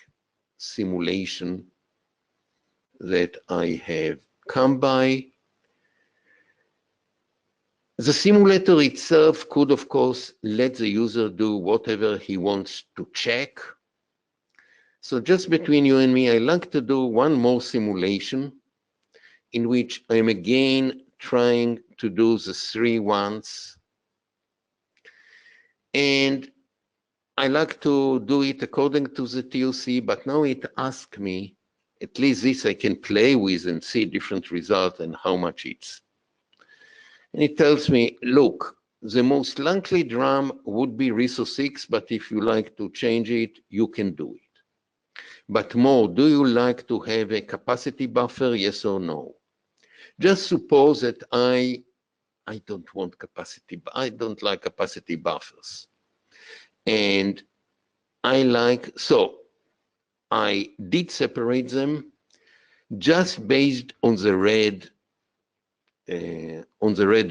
simulation that I have come by. The simulator itself could, of course, let the user do whatever he wants to check. So just between you and me, I like to do one more simulation in which I'm again trying to do the 3 ones. And I like to do it according to the TOC, but now it asks me, at least this I can play with and see different results and how much it's. And it tells me, look, the most likely drum would be resource 6, but if you like to change it, you can do it. But more, do you like to have a capacity buffer, yes or no? Just suppose that I don't want capacity, I don't like capacity buffers. And so I did separate them just based on the red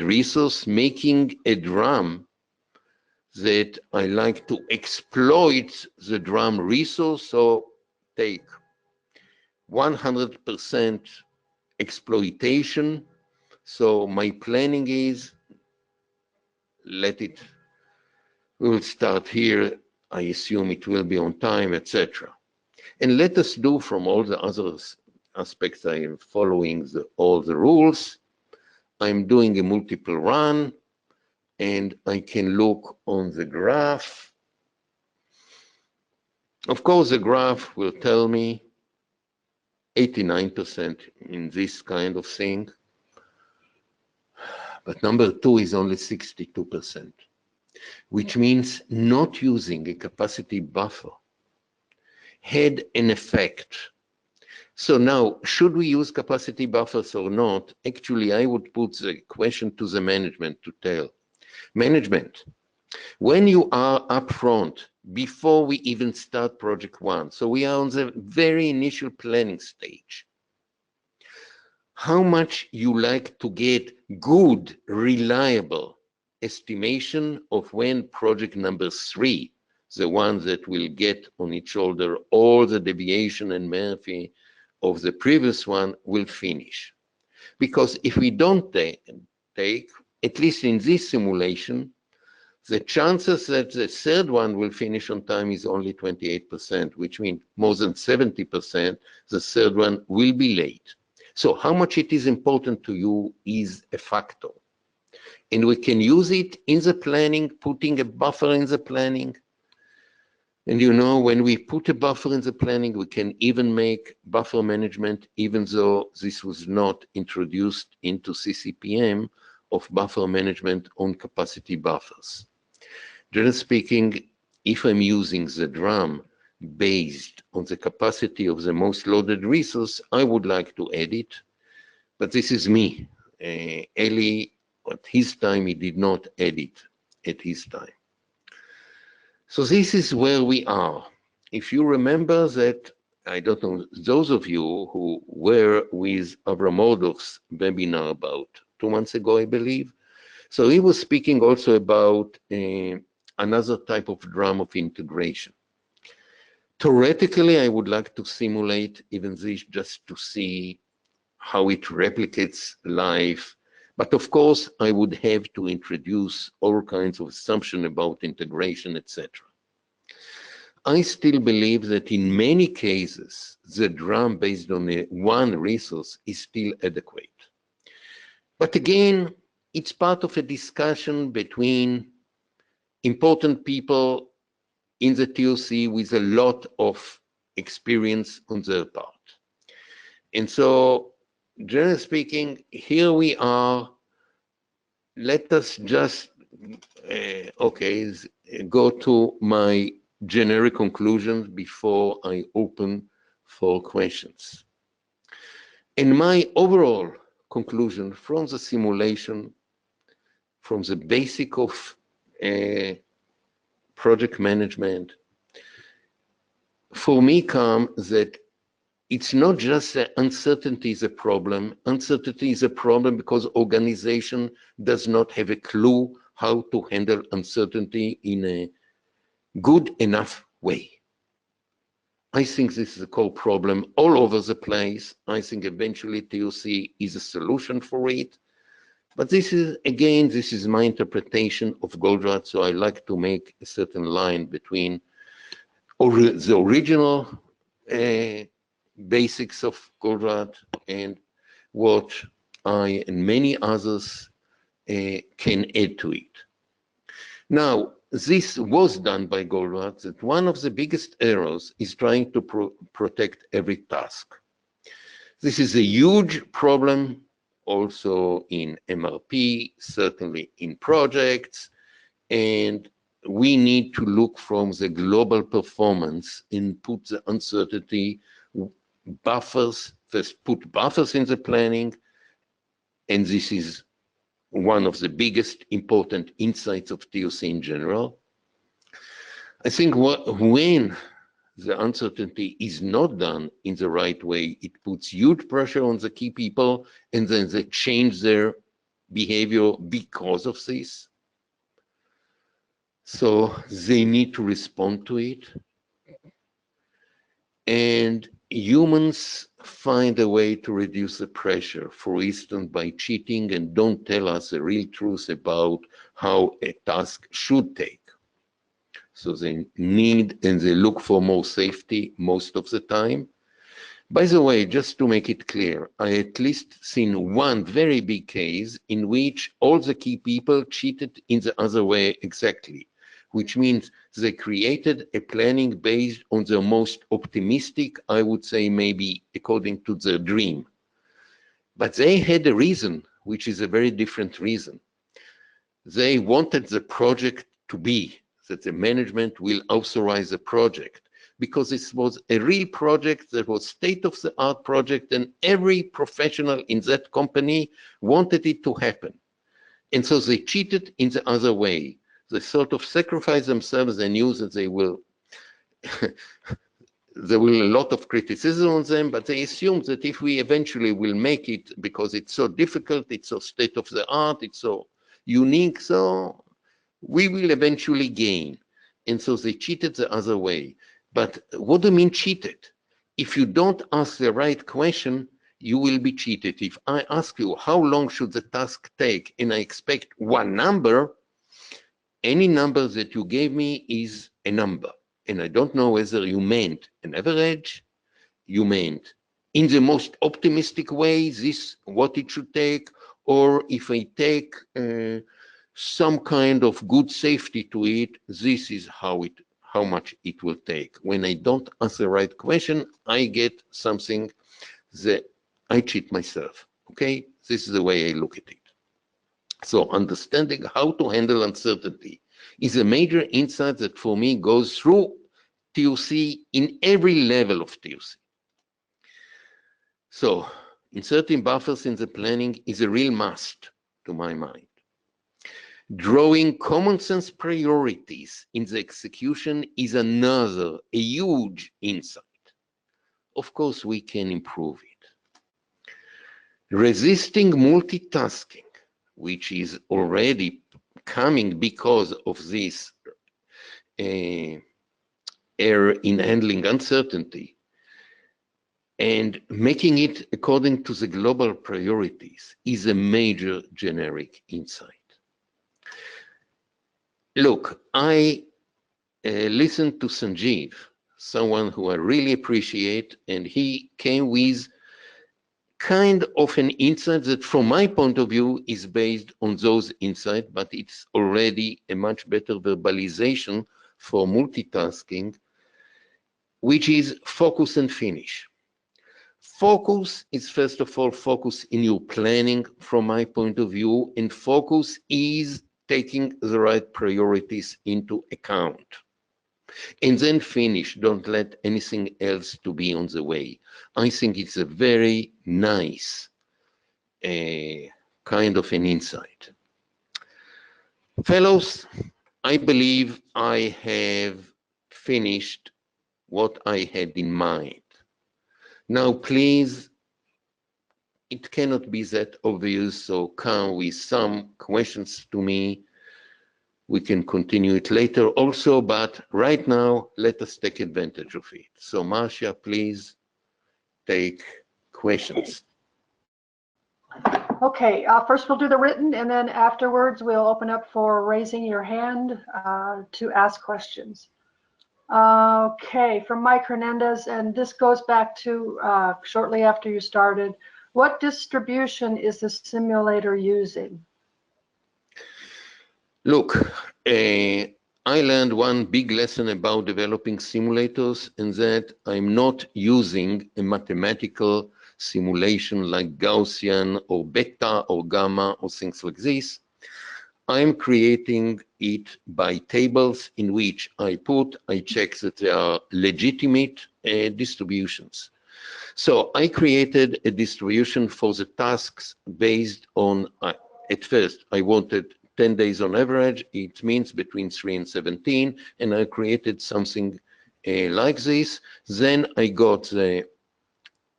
resource, making a drum that I like to exploit the drum resource. So take 100% exploitation. So my planning is, we'll start here. I assume it will be on time, etc. And let us do from all the other aspects. I am following all the rules. I'm doing a multiple run, and I can look on the graph. Of course, the graph will tell me 89% in this kind of thing, but number 2 is only 62%, which means not using a capacity buffer had an effect. So now, should we use capacity buffers or not? Actually, I would put the question to the management to tell. Management, when you are up front, before we even start project 1, so we are on the very initial planning stage, how much you like to get good, reliable estimation of when project number 3, the one that will get on its shoulder all the deviation and Murphy of the previous one, will finish. Because if we don't take, at least in this simulation, The chances that the third one will finish on time is only 28%, which means more than 70%, the third one will be late. So how much it is important to you is a factor. And we can use it in the planning, putting a buffer in the planning. And you know, when we put a buffer in the planning, we can even make buffer management, even though this was not introduced into CCPM, of buffer management on capacity buffers. Generally speaking, if I'm using the drum based on the capacity of the most loaded resource, I would like to add it, but this is me. Eli, at his time, he did not add it at his time. So this is where we are. If you remember that, I don't know, those of you who were with Avram Mordech's webinar about 2 months ago, I believe. So he was speaking also about another type of drum of integration. Theoretically, I would like to simulate even this just to see how it replicates life. But of course, I would have to introduce all kinds of assumptions about integration, etc. I still believe that in many cases, the drum based on one resource is still adequate. But again, it's part of a discussion between important people in the TOC with a lot of experience on their part. And so, generally speaking, here we are. Let us just, go to my generic conclusions before I open for questions. And my overall conclusion from the simulation, from the basic of project management, for me comes that it's not just that uncertainty is a problem. Uncertainty is a problem because organization does not have a clue how to handle uncertainty in a good enough way. I think this is a core problem all over the place. I think eventually TOC is a solution for it. But this is, again, this is my interpretation of Goldratt, so I like to make a certain line between the original basics of Goldratt and what I and many others can add to it. Now, this was done by Goldratt, that one of the biggest errors is trying to protect every task. This is a huge problem also in MRP, certainly in projects, and we need to look from the global performance and put the uncertainty buffers, first put buffers in the planning, and this is one of the biggest important insights of TOC in general. I think when the uncertainty is not done in the right way, it puts huge pressure on the key people, and then they change their behavior because of this. So they need to respond to it. And humans find a way to reduce the pressure, for instance, by cheating and don't tell us the real truth about how a task should take. So they need and they look for more safety most of the time. By the way, just to make it clear, I at least seen one very big case in which all the key people cheated in the other way exactly, which means they created a planning based on the most optimistic, I would say maybe according to their dream. But they had a reason, which is a very different reason. They wanted the project to be that the management will authorize the project, because this was a real project that was state-of-the-art project, and every professional in that company wanted it to happen. And so they cheated in the other way. They sort of sacrificed themselves. They knew that they will, there will be a lot of criticism on them, but they assumed that if we eventually will make it, because it's so difficult, it's so state-of-the-art, it's so unique, so we will eventually gain. And so they cheated the other way. But what do you mean cheated? If you don't ask the right question, you will be cheated. If I ask you, how long should the task take, and I expect one number, any number that you gave me is a number. And I don't know whether you meant an average, you meant in the most optimistic way, this what it should take, or if I take some kind of good safety to it, this is how much it will take. When I don't answer the right question, I get something that I cheat myself. Okay, this is the way I look at it. So understanding how to handle uncertainty is a major insight that for me goes through TOC in every level of TOC. So inserting buffers in the planning is a real must to my mind. Drawing common sense priorities in the execution is another, a huge insight. Of course, we can improve it. Resisting multitasking, which is already coming because of this error in handling uncertainty, and making it according to the global priorities is a major generic insight. Look, I listened to Sanjeev, someone who I really appreciate, and he came with kind of an insight that from my point of view is based on those insights, but it's already a much better verbalization for multitasking, which is focus and finish. Focus is first of all focus in your planning from my point of view, and focus is taking the right priorities into account. And then finish, don't let anything else to be on the way. I think it's a very nice kind of an insight. Fellows, I believe I have finished what I had in mind. Now, please, it cannot be that obvious, so come with some questions to me. We can continue it later also, but right now, let us take advantage of it. So, Marcia, please take questions. Okay, first we'll do the written, and then afterwards we'll open up for raising your hand to ask questions. Okay, from Mike Hernandez, and this goes back to shortly after you started. What distribution is the simulator using? Look, I learned one big lesson about developing simulators, and that I'm not using a mathematical simulation like Gaussian or beta or gamma or things like this. I'm creating it by tables in which I check that they are legitimate distributions. So I created a distribution for the tasks based on, at first I wanted 10 days on average. It means between 3 and 17, and I created something like this. Then I got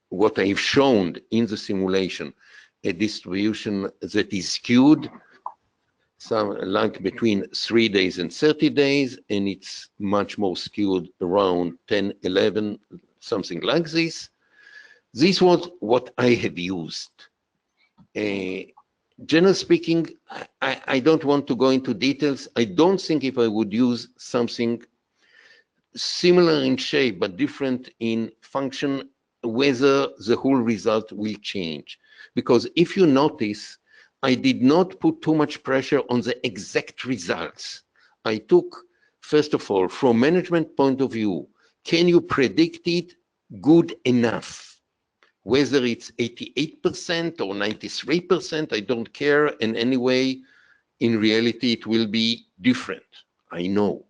what I've shown in the simulation, a distribution that is skewed, some like between 3 days and 30 days, and it's much more skewed around 10, 11, something like this. This was what I have used. Generally speaking, I don't want to go into details. I don't think if I would use something similar in shape but different in function, whether the whole result will change. Because if you notice, I did not put too much pressure on the exact results. I took, first of all, from management point of view, can you predict it good enough? Whether it's 88% or 93%, I don't care. And anyway, in reality, it will be different. I know.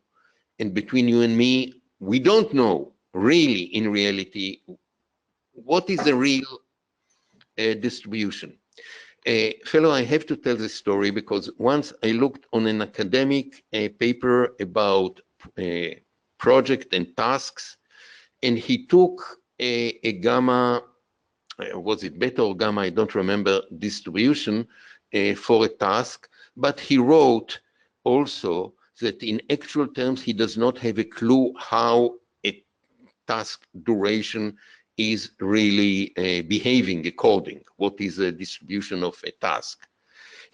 And between you and me, we don't know really in reality what is the real distribution. Fellow, I have to tell this story because once I looked on an academic paper about project and tasks, and he took a gamma, was it beta or gamma, I don't remember, distribution for a task, but he wrote also that in actual terms, he does not have a clue how a task duration is really behaving according, what is the distribution of a task.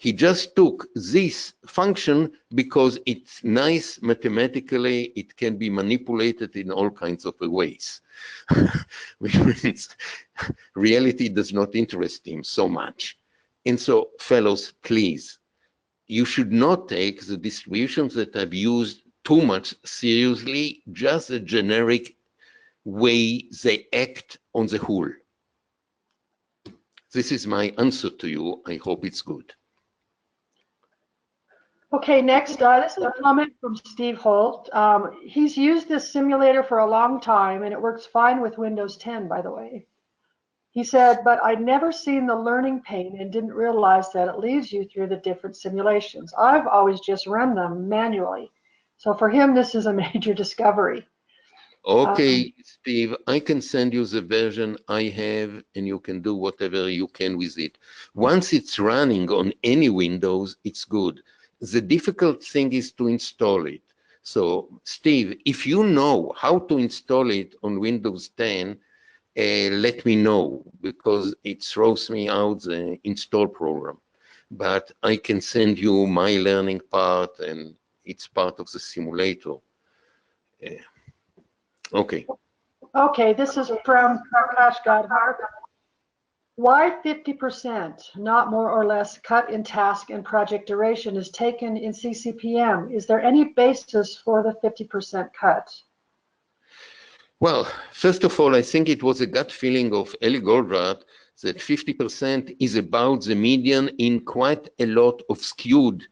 He just took this function because it's nice mathematically, it can be manipulated in all kinds of ways. Which means reality does not interest him so much. And so, fellows, please, you should not take the distributions that I've used too much seriously, just a generic way they act on the whole. This is my answer to you. I hope it's good. Okay, next, this is a comment from Steve Holt. He's used this simulator for a long time, and it works fine with Windows 10, by the way. He said, but I'd never seen the learning pane and didn't realize that it leads you through the different simulations. I've always just run them manually. So for him, this is a major discovery. Okay, Steve, I can send you the version I have, and you can do whatever you can with it. Once it's running on any Windows, it's good. The difficult thing is to install it. So, Steve, if you know how to install it on Windows 10, let me know, because it throws me out the install program. But I can send you my learning part, and it's part of the simulator. Okay. Okay, this is from Prakash Gadhar. Why 50%, not more or less, cut in task and project duration is taken in CCPM? Is there any basis for the 50% cut? Well, first of all, I think it was a gut feeling of Eli Goldratt that 50% is about the median in quite a lot of skewed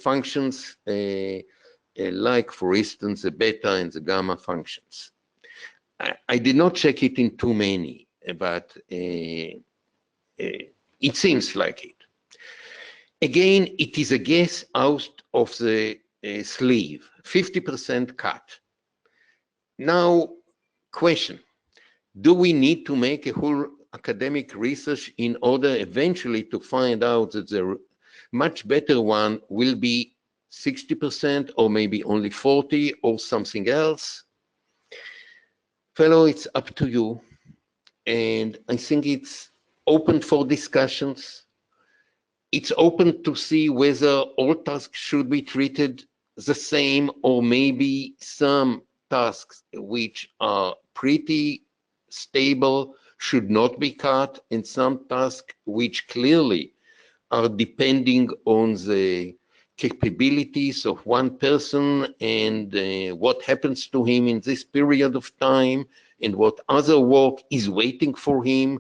functions, like, for instance, the beta and the gamma functions. I did not check it in too many, but it seems like it. Again, it is a guess out of the sleeve, 50% cut. Now, question, do we need to make a whole academic research in order eventually to find out that the much better one will be 60% or maybe only 40 or something else? Fellow, it's up to you. And I think it's open for discussions. It's open to see whether all tasks should be treated the same, or maybe some tasks which are pretty stable should not be cut, and some tasks which clearly are depending on the capabilities of one person and what happens to him in this period of time and what other work is waiting for him.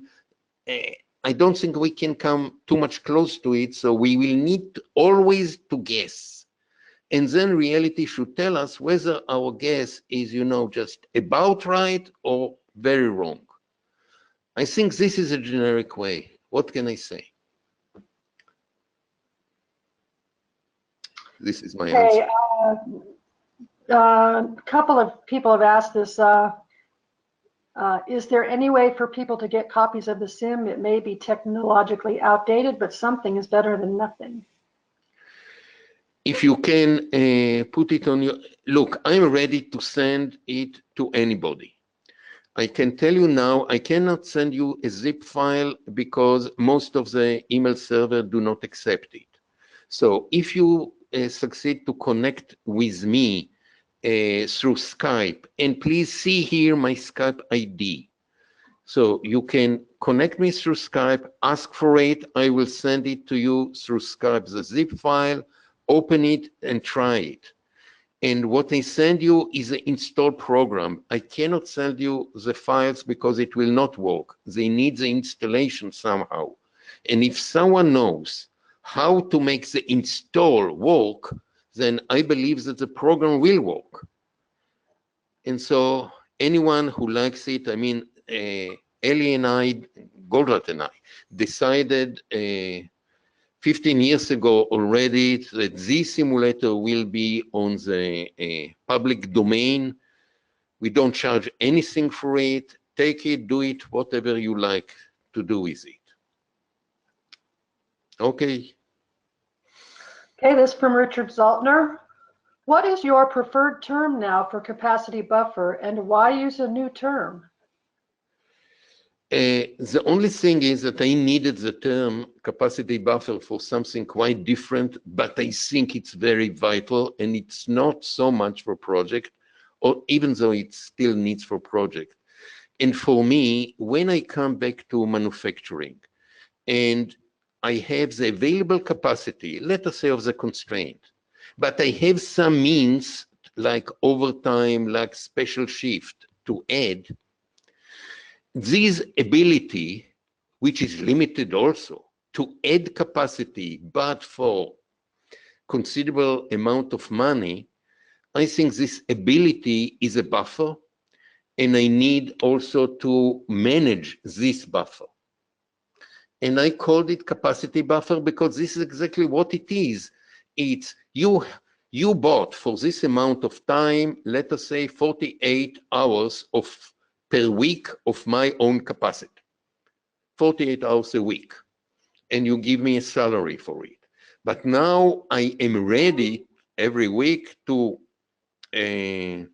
I don't think we can come too much close to it, so we will need always to guess. And then reality should tell us whether our guess is, just about right or very wrong. I think this is a generic way. What can I say? This is my answer. A couple of people have asked this. Is there any way for people to get copies of the sim? It may be technologically outdated, but something is better than nothing. If you can put it on your... Look, I'm ready to send it to anybody. I can tell you now, I cannot send you a zip file because most of the email servers do not accept it. So if you succeed to connect with me through Skype, and please see here my Skype ID. So you can connect me through Skype, ask for it, I will send it to you through Skype, the zip file, open it and try it. And what I send you is an install program. I cannot send you the files because it will not work. They need the installation somehow. And if someone knows how to make the install work, then I believe that the program will work. And so anyone who likes it, I mean, Eli and I, Goldratt and I, decided 15 years ago already that this simulator will be on the public domain. We don't charge anything for it. Take it, do it, whatever you like to do with it. Okay. Okay, this from Richard Zaltner. What is your preferred term now for capacity buffer, and why use a new term? The only thing is that I needed the term capacity buffer for something quite different, but I think it's very vital, and it's not so much for project, or even though it still needs for project. And for me, when I come back to manufacturing and I have the available capacity, let us say of the constraint, but I have some means like overtime, like special shift to add, this ability, which is limited also, to add capacity, but for considerable amount of money, I think this ability is a buffer, and I need also to manage this buffer. And I called it capacity buffer because this is exactly what it is. It's you bought for this amount of time, let us say 48 hours per week of my own capacity, 48 hours a week, and you give me a salary for it. But now I am ready every week to add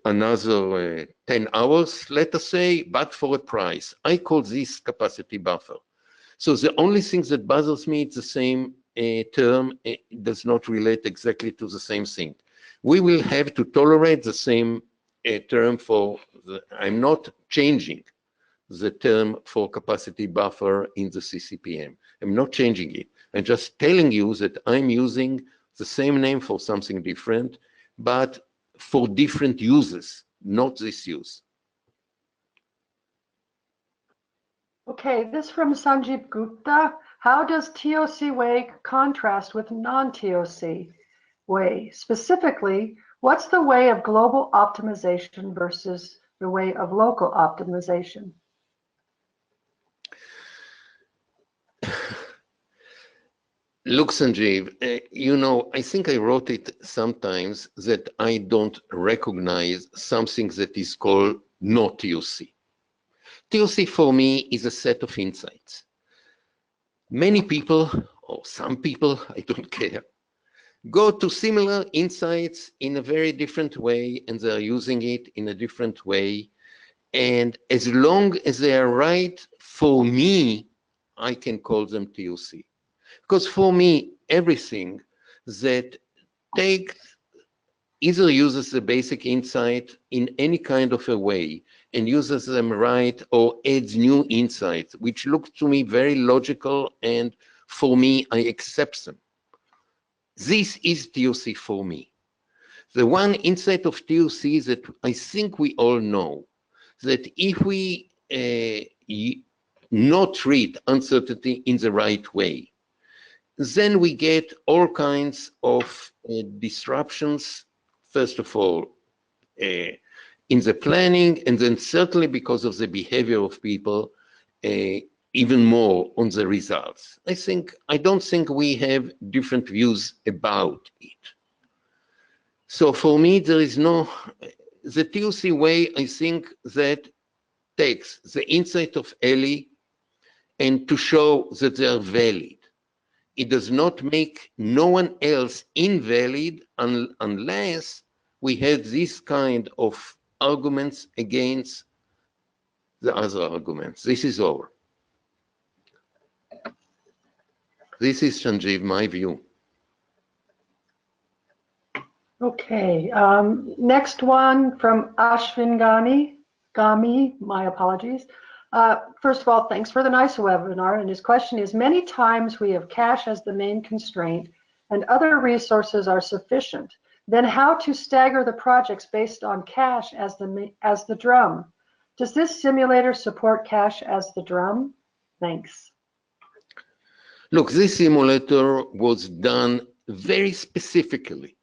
another 10 hours, let us say, but for a price. I call this capacity buffer. So the only thing that bothers me, it's the same term, it does not relate exactly to the same thing. We will have to tolerate the same term for I'm not changing the term for capacity buffer in the CCPM. I'm not changing it. I'm just telling you that I'm using the same name for something different, but for different uses, not this use. Okay, this from Sanjeev Gupta. How does TOC way contrast with non-TOC way? Specifically, what's the way of global optimization versus the way of local optimization? Look, Sanjeev, I think I wrote it sometimes that I don't recognize something that is called no TOC. TOC for me is a set of insights. Many people, or some people, I don't care, go to similar insights in a very different way, and they're using it in a different way. And as long as they are right, for me, I can call them TOC. Because for me, everything that either uses the basic insight in any kind of a way and uses them right, or adds new insights, which look to me very logical, and for me, I accept them. This is TOC for me. The one insight of TOC that I think we all know, that if we not treat uncertainty in the right way, then we get all kinds of disruptions, first of all, in the planning, and then certainly because of the behavior of people, even more on the results. I don't think we have different views about it. So for me, there is no, the TOC way, I think that takes the insight of Eli and to show that they are valid. It does not make no one else invalid unless we have this kind of arguments against the other arguments. This is all. This is, Sanjeev, my view. Okay, next one from Ashwin Gami, my apologies. First of all, thanks for the nice webinar. And his question is, many times we have cash as the main constraint and other resources are sufficient. Then how to stagger the projects based on cash as the drum? Does this simulator support cash as the drum? Thanks. Look, this simulator was done very specifically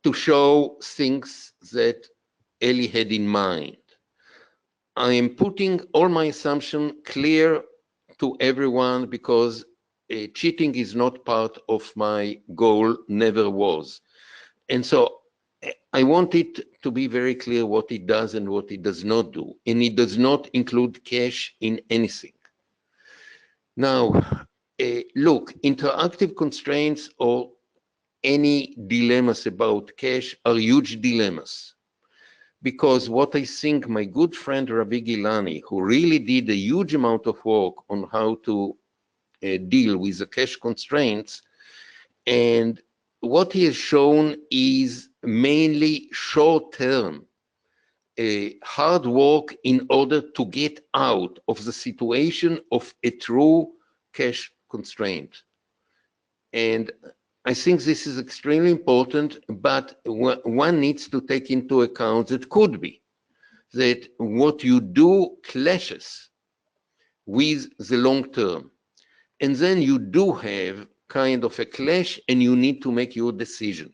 to show things that Eli had in mind. I am putting all my assumption clear to everyone because cheating is not part of my goal, never was. And so I want it to be very clear what it does and what it does not do. And it does not include cash in anything. Now, look, interactive constraints or any dilemmas about cash are huge dilemmas. because what I think my good friend Ravi Gilani, who really did a huge amount of work on how to deal with the cash constraints, and what he has shown is mainly short-term hard work in order to get out of the situation of a true cash constraint. And I think this is extremely important, but one needs to take into account that could be that what you do clashes with the long term. And then you do have kind of a clash and you need to make your decision.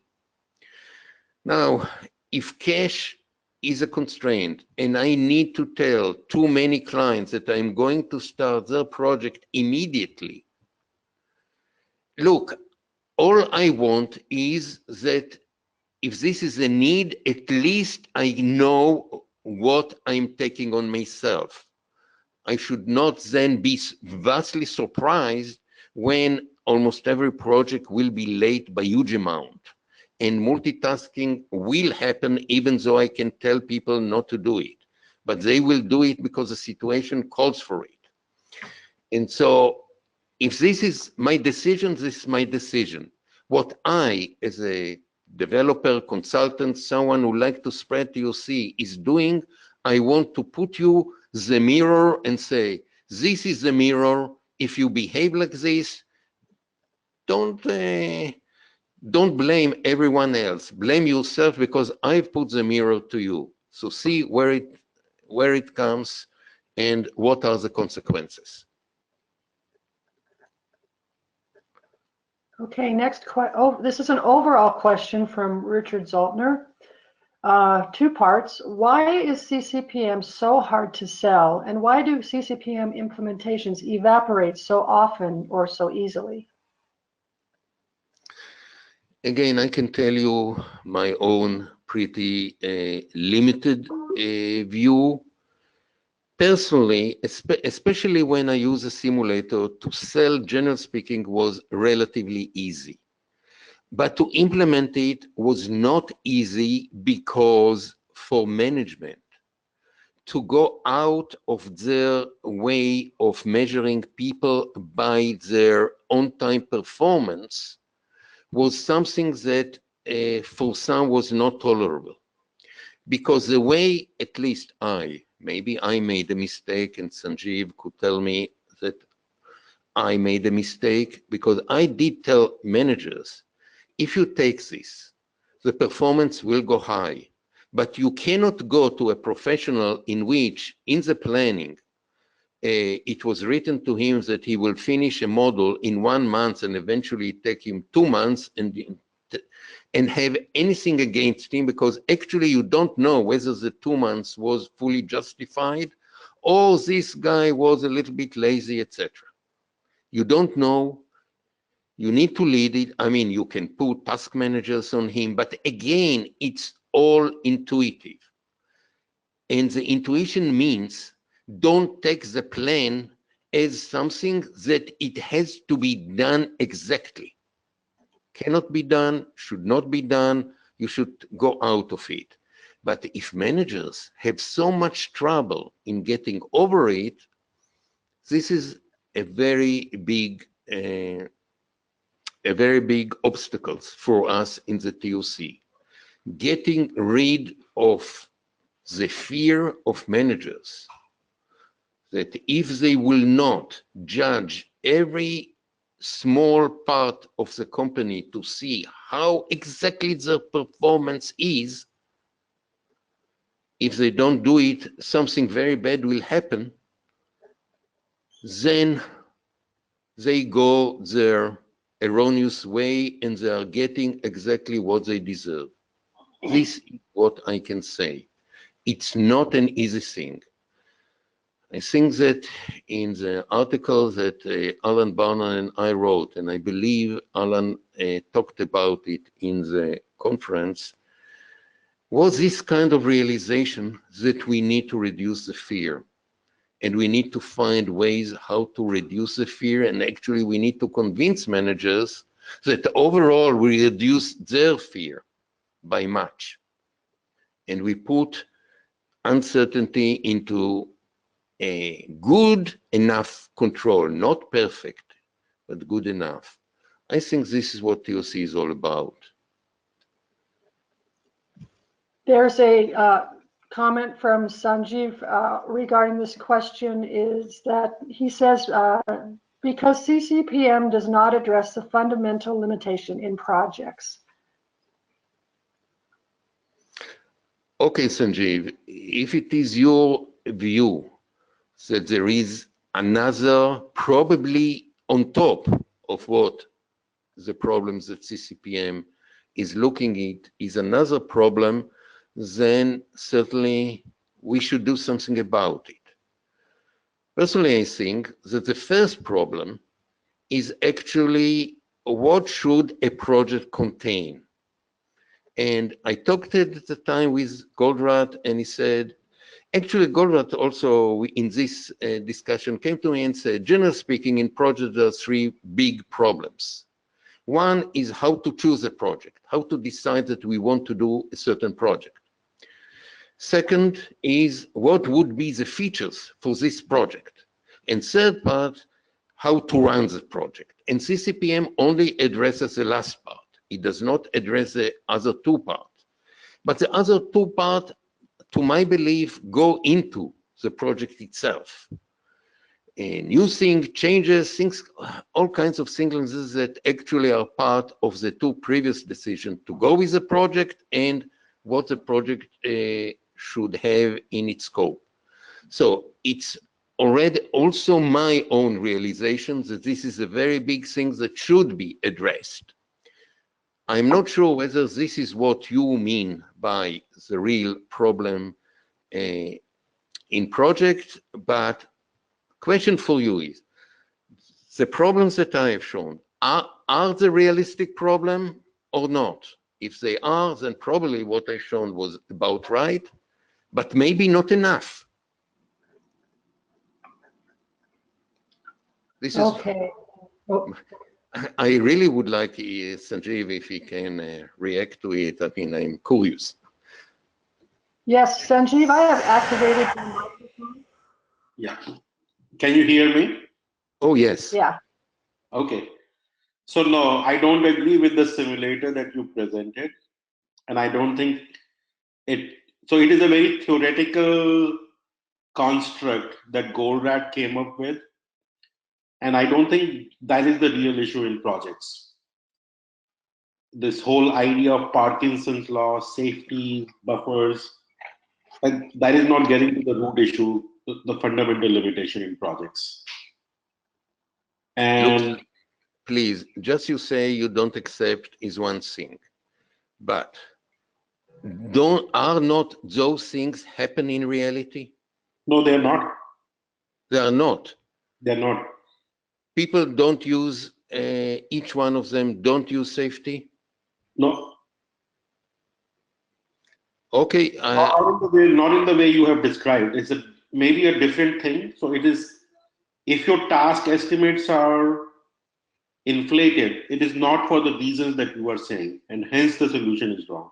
Now, if cash is a constraint and I need to tell too many clients that I'm going to start their project immediately, look, all I want is that if this is a need, at least I know what I'm taking on myself. I should not then be vastly surprised when almost every project will be late by huge amount. And multitasking will happen even though I can tell people not to do it. But they will do it because the situation calls for it. And so if this is my decision, this is my decision. What I, as a developer, consultant, someone who likes to spread TOC is doing, I want to put you the mirror and say, this is the mirror. If you behave like this, don't blame everyone else. Blame yourself because I've put the mirror to you. So see where it comes and what are the consequences. Okay, next this is an overall question from Richard Zoltner. 2 parts. Why is CCPM so hard to sell, and why do CCPM implementations evaporate so often or so easily? Again, I can tell you my own pretty limited view. Personally, especially when I use a simulator, to sell, generally speaking, was relatively easy. But to implement it was not easy because for management to go out of their way of measuring people by their on-time performance was something that for some was not tolerable. Because the way, at least maybe I made a mistake and Sanjeev could tell me that I made a mistake, because I did tell managers, if you take this, the performance will go high, but you cannot go to a professional in which, in the planning, it was written to him that he will finish a model in 1 month and eventually take him 2 months and have anything against him, because actually you don't know whether the 2 months was fully justified or this guy was a little bit lazy, etc. You don't know. You need to lead it. I mean, you can put task managers on him, but again, it's all intuitive. And the intuition means don't take the plan as something that it has to be done exactly. Cannot be done, should not be done, you should go out of it. But if managers have so much trouble in getting over it, this is a very big obstacle for us in the TOC. Getting rid of the fear of managers, that if they will not judge every small part of the company to see how exactly their performance is, if they don't do it, something very bad will happen, then they go their erroneous way and they are getting exactly what they deserve. This is what I can say. It's not an easy thing. I think that in the article that Alan Barner and I wrote, and I believe Alan talked about it in the conference, was this kind of realization that we need to reduce the fear. And we need to find ways how to reduce the fear. And actually, we need to convince managers that overall we reduce their fear by much. And we put uncertainty into a good enough control, not perfect, but good enough. I think this is what TOC is all about. There's a comment from Sanjeev regarding this question, is that he says, because CCPM does not address the fundamental limitation in projects. Okay, Sanjeev, if it is your view that there is another, probably on top of what the problems that CCPM is looking at is another problem, then certainly we should do something about it. Personally, I think that the first problem is actually what should a project contain? And I talked at the time with Goldratt, and he said, actually, Goldratt also in this discussion came to me and said, generally speaking, in projects there are three big problems. One is how to choose a project, how to decide that we want to do a certain project. Second is what would be the features for this project. And third part, how to run the project. And CCPM only addresses the last part. It does not address the other two parts. But the other two parts, to my belief, go into the project itself. A new thing, changes, things, all kinds of things that actually are part of the two previous decisions to go with the project and what the project should have in its scope. So it's already also my own realization that this is a very big thing that should be addressed. I'm not sure whether this is what you mean by the real problem in project, but question for you is, the problems that I have shown, are the realistic problem or not? If they are, then probably what I've shown was about right, but maybe not enough. This is Okay. Oh. I really would like Sanjeev if he can react to it. I mean, I'm curious. Yes, Sanjeev, I have activated your microphone. Yeah. Can you hear me? Oh, yes. Yeah. Okay. So no, I don't agree with the simulator that you presented. And I don't think so it is a very theoretical construct that Goldratt came up with. And I don't think that is the real issue in projects. This whole idea of Parkinson's law, safety, buffers, that is not getting to the root issue, the fundamental limitation in projects. And look, please, just you say you don't accept is one thing, but are not those things happen in reality? no, they're not. They are not. They're not. People don't use, each one of them don't use safety? No. Okay. Not in the way you have described. It's maybe a different thing. So it is, if your task estimates are inflated, it is not for the reasons that you are saying, and hence the solution is wrong.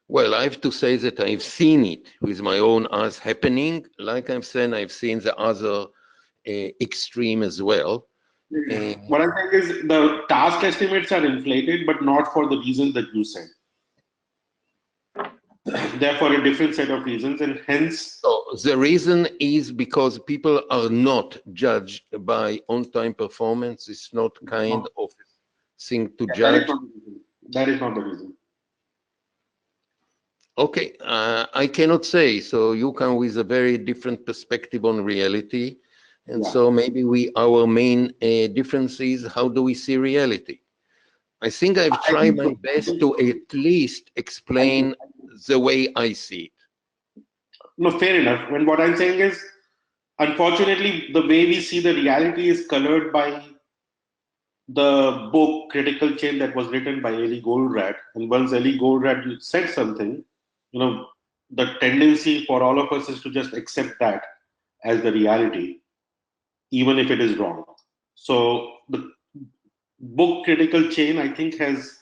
Well, I have to say that I've seen it with my own eyes happening. Like I'm saying, I've seen the other extreme as well. What I'm saying is the task estimates are inflated, but not for the reasons that you said. Therefore, a different set of reasons, and hence. So the reason is because people are not judged by on-time performance. It's not kind of thing to judge. That is not the reason. Okay, I cannot say. So you come with a very different perspective on reality. And so maybe our main difference is how do we see reality? I think I've tried my best to at least explain the way I see it. No, fair enough. And what I'm saying is, unfortunately, the way we see the reality is colored by the book Critical Chain that was written by Eli Goldratt. And once Eli Goldratt said something, the tendency for all of us is to just accept that as the reality, even if it is wrong. So the book Critical Chain, I think, has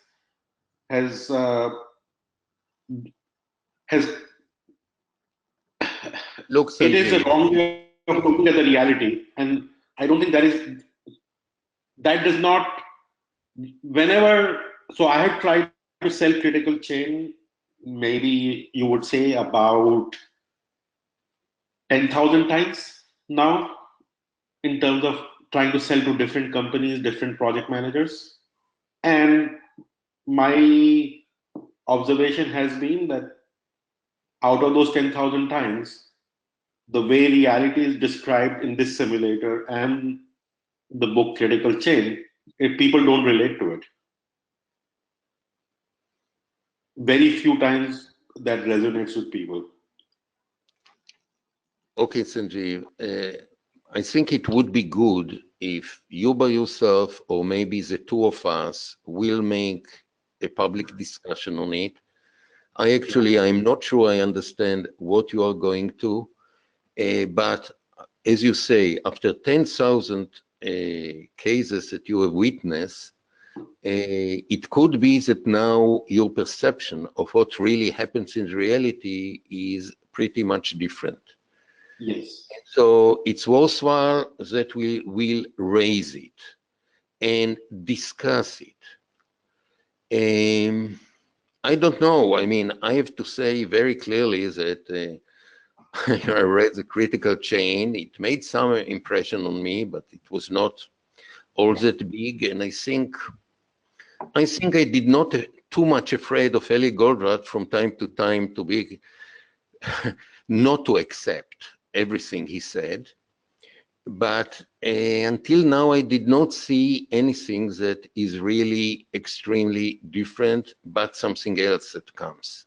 Look, it is a Sanjeev, wrong way of looking at the reality, and I don't think that does not. Whenever, so I have tried to sell critical chain, maybe you would say about 10,000 times now, in terms of trying to sell to different companies, different project managers. And my observation has been that out of those 10,000 times, the way reality is described in this simulator and the book Critical Chain, if people don't relate to it, very few times that resonates with people. okay, Sanjeev, I think it would be good if you by yourself, or maybe the two of us, will make a public discussion on it. I'm not sure I understand what you are going to, but as you say, after 10,000 cases that you have witnessed, it could be that now your perception of what really happens in reality is pretty much different. Yes. So it's worthwhile that we will raise it and discuss it. I don't know. I mean, I have to say very clearly that I read the Critical Chain. It made some impression on me, but it was not all that big. And I think I did not too much afraid of Eli Goldratt from time to time to be not to accept everything he said. But until now, I did not see anything that is really extremely different, but something else that comes.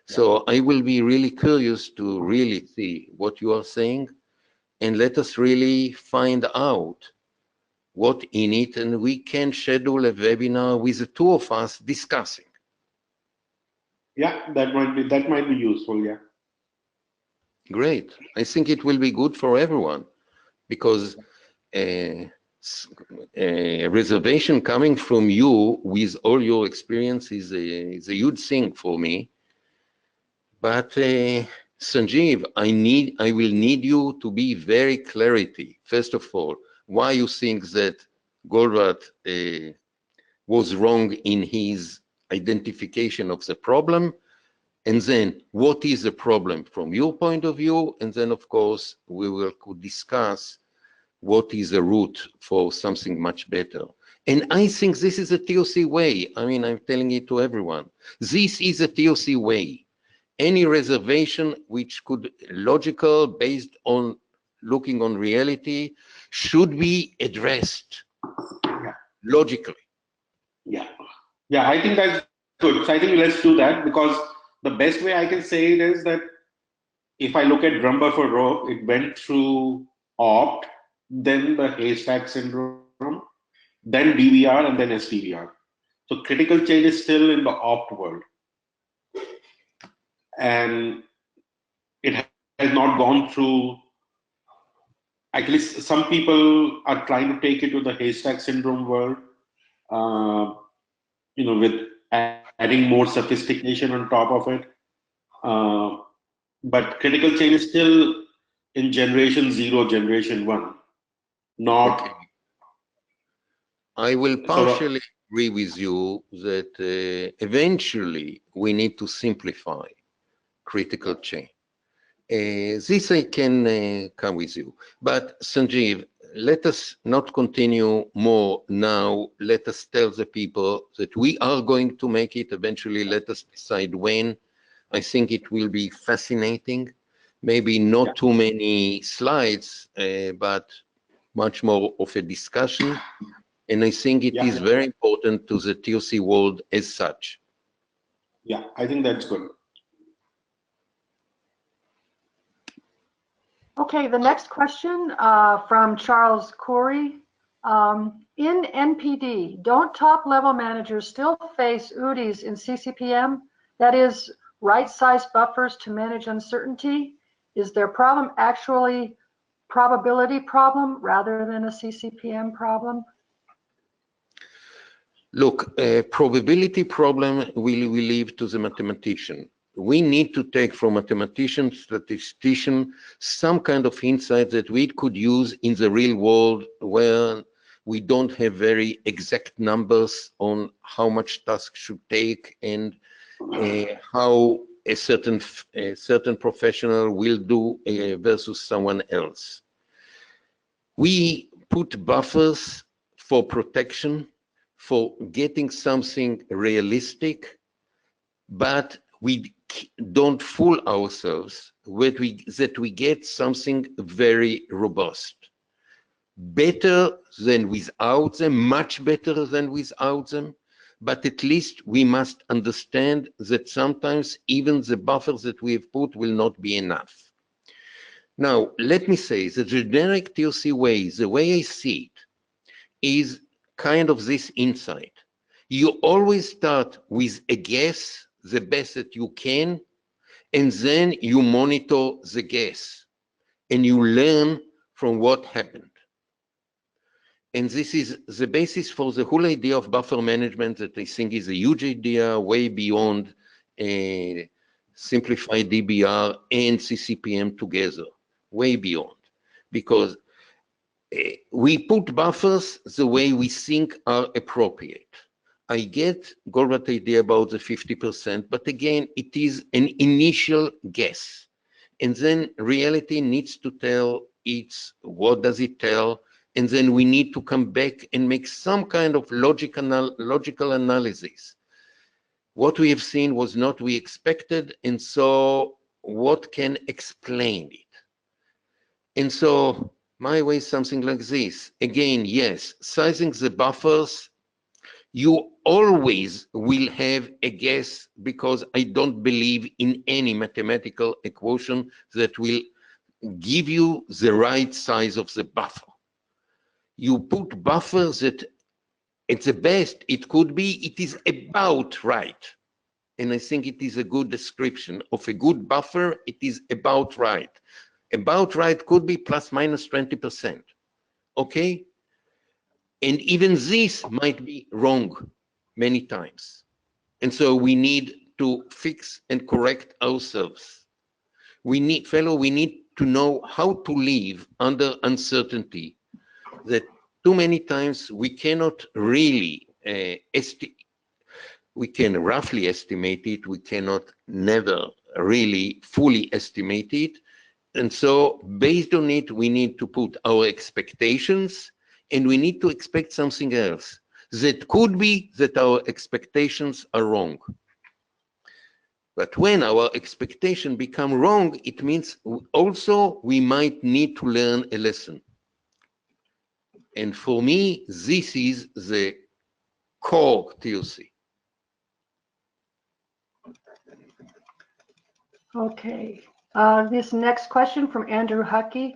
So I will be really curious to really see what you are saying, and let us really find out what in it, and we can schedule a webinar with the two of us discussing. Yeah, that might be useful. Yeah. Great. I think it will be good for everyone, because a reservation coming from you with all your experience is a huge thing for me. But Sanjeev, I will need you to be very clarity. First of all, why you think that Goldratt was wrong in his identification of the problem, and then what is the problem from your point of view, and then of course we will discuss what is the route for something much better. And I think this is a TOC way. I mean, I'm telling it to everyone. This is a TOC way. Any reservation which could logical, based on looking on reality, should be addressed logically. Yeah. Yeah, I think that's good. So I think let's do that, because the best way I can say it is that if I look at drum buffer row, it went through opt, then the haystack syndrome, then DVR, and then SDVR. So critical change is still in the opt world, and it has not gone through. Actually, some people are trying to take it to the haystack syndrome world, with adding more sophistication on top of it. But critical chain is still in generation 0, generation 1, not Okay. I will partially agree with you that eventually we need to simplify critical chain. This I can come with you. But Sanjeev, let us not continue more now. Let us tell the people that we are going to make it eventually. Let us decide when. I think it will be fascinating. Maybe not too many slides, but much more of a discussion. And I think it is very important to the TOC world as such. Yeah, I think that's good. Okay, the next question from Charles Corey. In NPD, don't top-level managers still face UDIs in CCPM? That is, right-sized buffers to manage uncertainty? Is their problem actually probability problem rather than a CCPM problem? Look, a probability problem we leave to the mathematician. we need to take from mathematicians, statisticians, some kind of insight that we could use in the real world where we don't have very exact numbers on how much tasks should take and how a certain professional will do versus someone else. We put buffers for protection, for getting something realistic, but we don't fool ourselves that we get something very robust. Better than without them, much better than without them, but at least we must understand that sometimes even the buffers that we have put will not be enough. Now, let me say that the generic TOC way, the way I see it, is kind of this insight. You always start with a guess, the best that you can, and then you monitor the guess, and you learn from what happened. And this is the basis for the whole idea of buffer management that I think is a huge idea, way beyond simplified DBR and CCPM together, way beyond. Because we put buffers the way we think are appropriate. I get Goldratt's idea about the 50%, but again, it is an initial guess. And then reality needs to tell what does it tell, and then we need to come back and make some kind of logical analysis. What we have seen was not what we expected, and so what can explain it? And so my way is something like this. Again, yes, sizing the buffers, you always will have a guess because I don't believe in any mathematical equation that will give you the right size of the buffer. You put buffers that at the best it could be, it is about right. And I think it is a good description of a good buffer. It is about right. About right could be plus minus 20%. Okay? And even this might be wrong many times. And so we need to fix and correct ourselves. We need to know how to live under uncertainty, that too many times we cannot really we can roughly estimate it, we cannot never really fully estimate it. And so based on it, we need to put our expectations, and we need to expect something else. That could be that our expectations are wrong. But when our expectations become wrong, it means also we might need to learn a lesson. And for me, this is the core TOC. Okay. This next question from Andrew Huckey.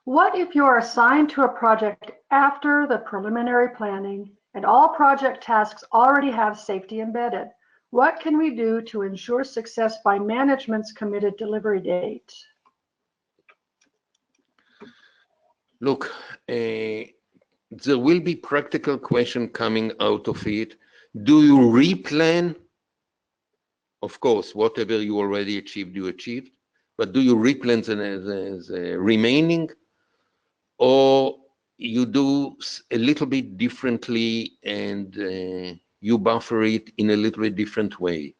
What if you are assigned to a project after the preliminary planning and all project tasks already have safety embedded? What can we do to ensure success by management's committed delivery date? Look, there will be practical question coming out of it. Do you replan? Of course, whatever you already achieved, you achieved. But do you replan the remaining? Or you do a little bit differently and you buffer it in a little bit different way?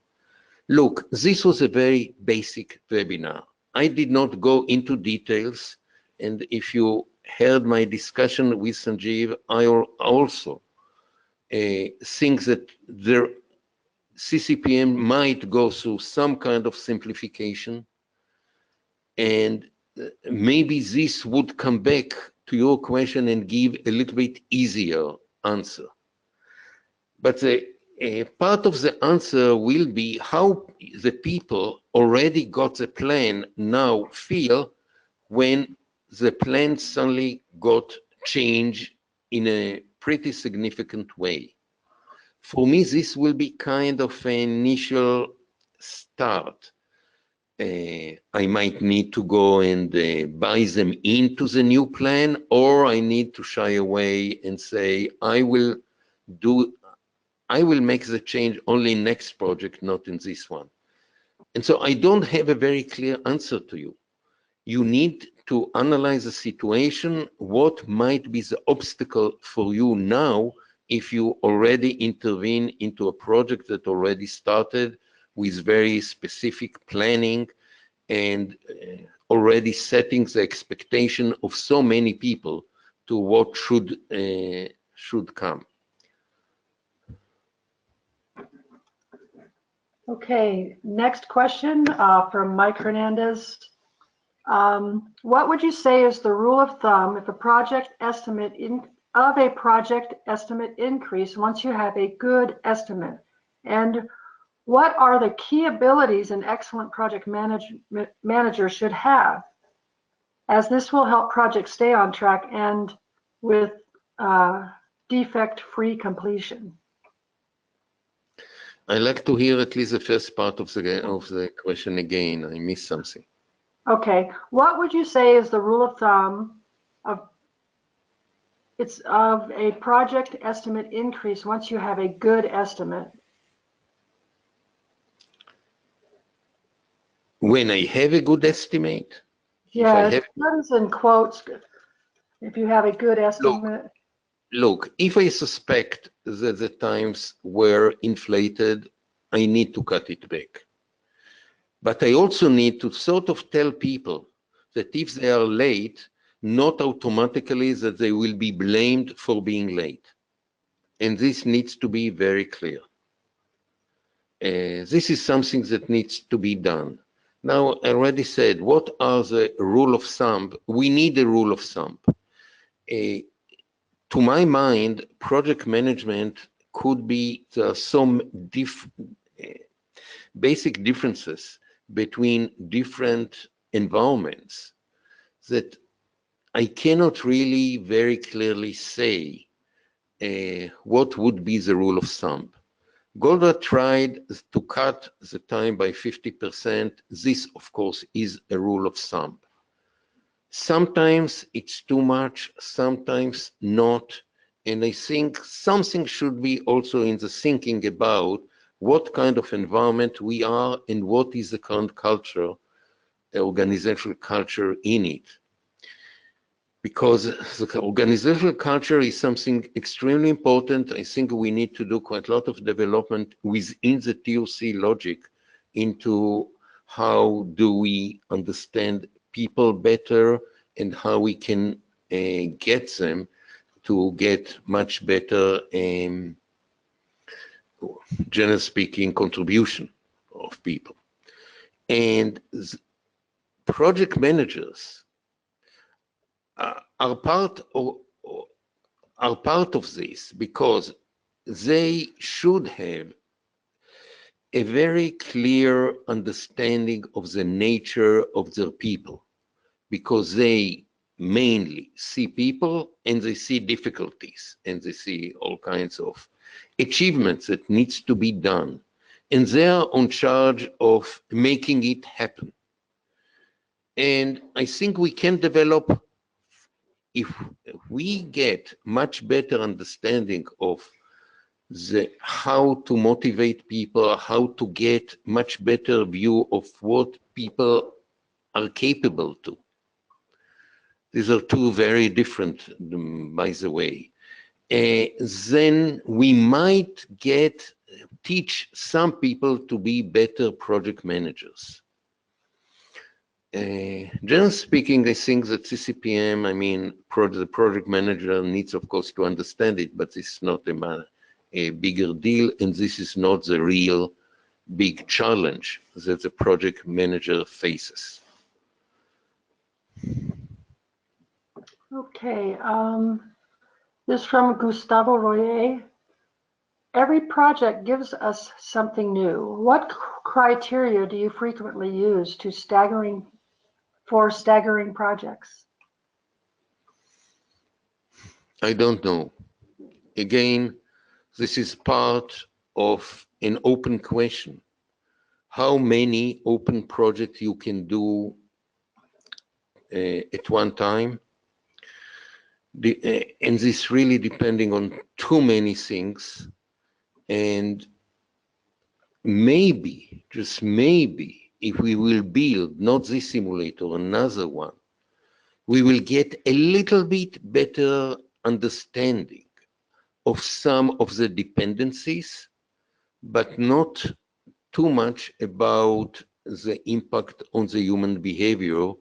Look, this was a very basic webinar. I did not go into details. And if you heard my discussion with Sanjeev, I also think that the CCPM might go through some kind of simplification. And maybe this would come back to your question and give a little bit easier answer. But part of the answer will be how the people already got the plan now feel when the plan suddenly got changed in a pretty significant way. For me, this will be kind of an initial start. I might need to go and buy them into the new plan, or I need to shy away and say, I will make the change only in next project, not in this one. And so I don't have a very clear answer to you. You need to analyze the situation, what might be the obstacle for you now if you already intervene into a project that already started with very specific planning and already setting the expectation of so many people to what should come. Okay, next question from Mike Hernandez. What would you say is the rule of thumb if a project estimate increase once you have a good estimate? And what are the key abilities an excellent project manager should have, as this will help projects stay on track and with defect-free completion? I'd like to hear at least the first part of the question again. I missed something. Okay, what would you say is the rule of thumb of a project estimate increase once you have a good estimate? When I have a good estimate? Yeah, it comes in quotes. If you have a good estimate. Look, if I suspect that the times were inflated, I need to cut it back. But I also need to sort of tell people that if they are late, not automatically that they will be blamed for being late. And this needs to be very clear. This is something that needs to be done. Now, I already said, what are the rule of thumb? We need a rule of thumb. To my mind, project management could be some basic differences between different environments that I cannot really very clearly say what would be the rule of thumb. Goldratt tried to cut the time by 50%. This, of course, is a rule of thumb. Sometimes it's too much, sometimes not. And I think something should be also in the thinking about what kind of environment we are and what is the current culture, the organizational culture in it. Because the organizational culture is something extremely important. I think we need to do quite a lot of development within the TOC logic into how do we understand people better and how we can get them to get much better, generally speaking, contribution of people. And project managers are part of this because they should have a very clear understanding of the nature of their people, because they mainly see people and they see difficulties and they see all kinds of achievements that needs to be done, and they are on charge of making it happen. And I think we can develop, if we get much better understanding of how to motivate people, how to get much better view of what people are capable to. These are two very different, by the way. Then we might teach some people to be better project managers. Generally speaking, I think that CCPM, the project manager needs, of course, to understand it, but it's not a bigger deal, and this is not the real big challenge that the project manager faces. Okay, this is from Gustavo Royer. Every project gives us something new. What criteria do you frequently use for staggering projects? I don't know. Again, this is part of an open question. How many open projects you can do at one time? And this really depending on too many things. And maybe, just maybe, if we will build not this simulator, another one, we will get a little bit better understanding of some of the dependencies, but not too much about the impact on the human behavior,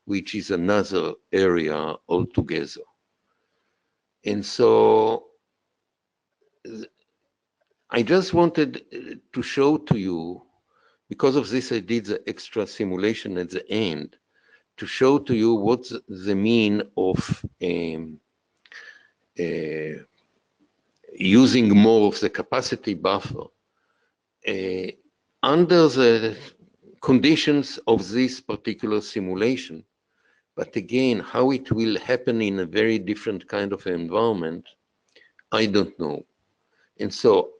which is another area altogether. And so I just wanted to show to you, because of this I did the extra simulation at the end, to show to you what's the mean of using more of the capacity buffer under the conditions of this particular simulation. But again, how it will happen in a very different kind of environment, I don't know. And so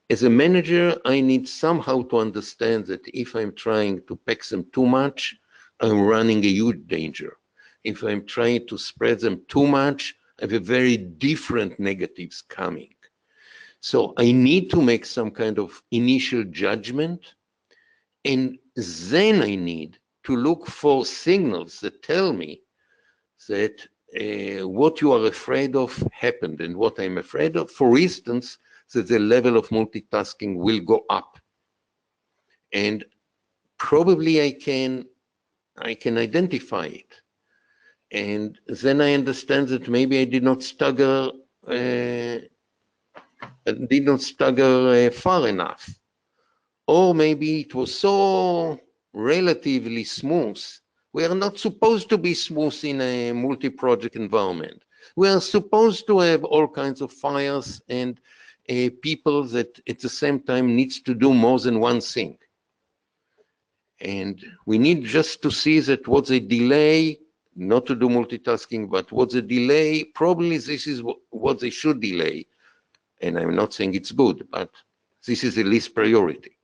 as a manager, I need somehow to understand that if I'm trying to pack them too much, I'm running a huge danger. If I'm trying to spread them too much, I have a very different negatives coming. So I need to make some kind of initial judgment, and then I need to look for signals that tell me that what you are afraid of happened, and what I'm afraid of, for instance, that the level of multitasking will go up. And probably I can identify it. And then I understand that maybe I did not stagger far enough. Or maybe it was so relatively smooth. We are not supposed to be smooth in a multi-project environment. We are supposed to have all kinds of fires and people that at the same time needs to do more than one thing. And we need just to see that what's a delay, not to do multitasking, but what's a delay, probably this is what they should delay. And I'm not saying it's good, but this is the least priority.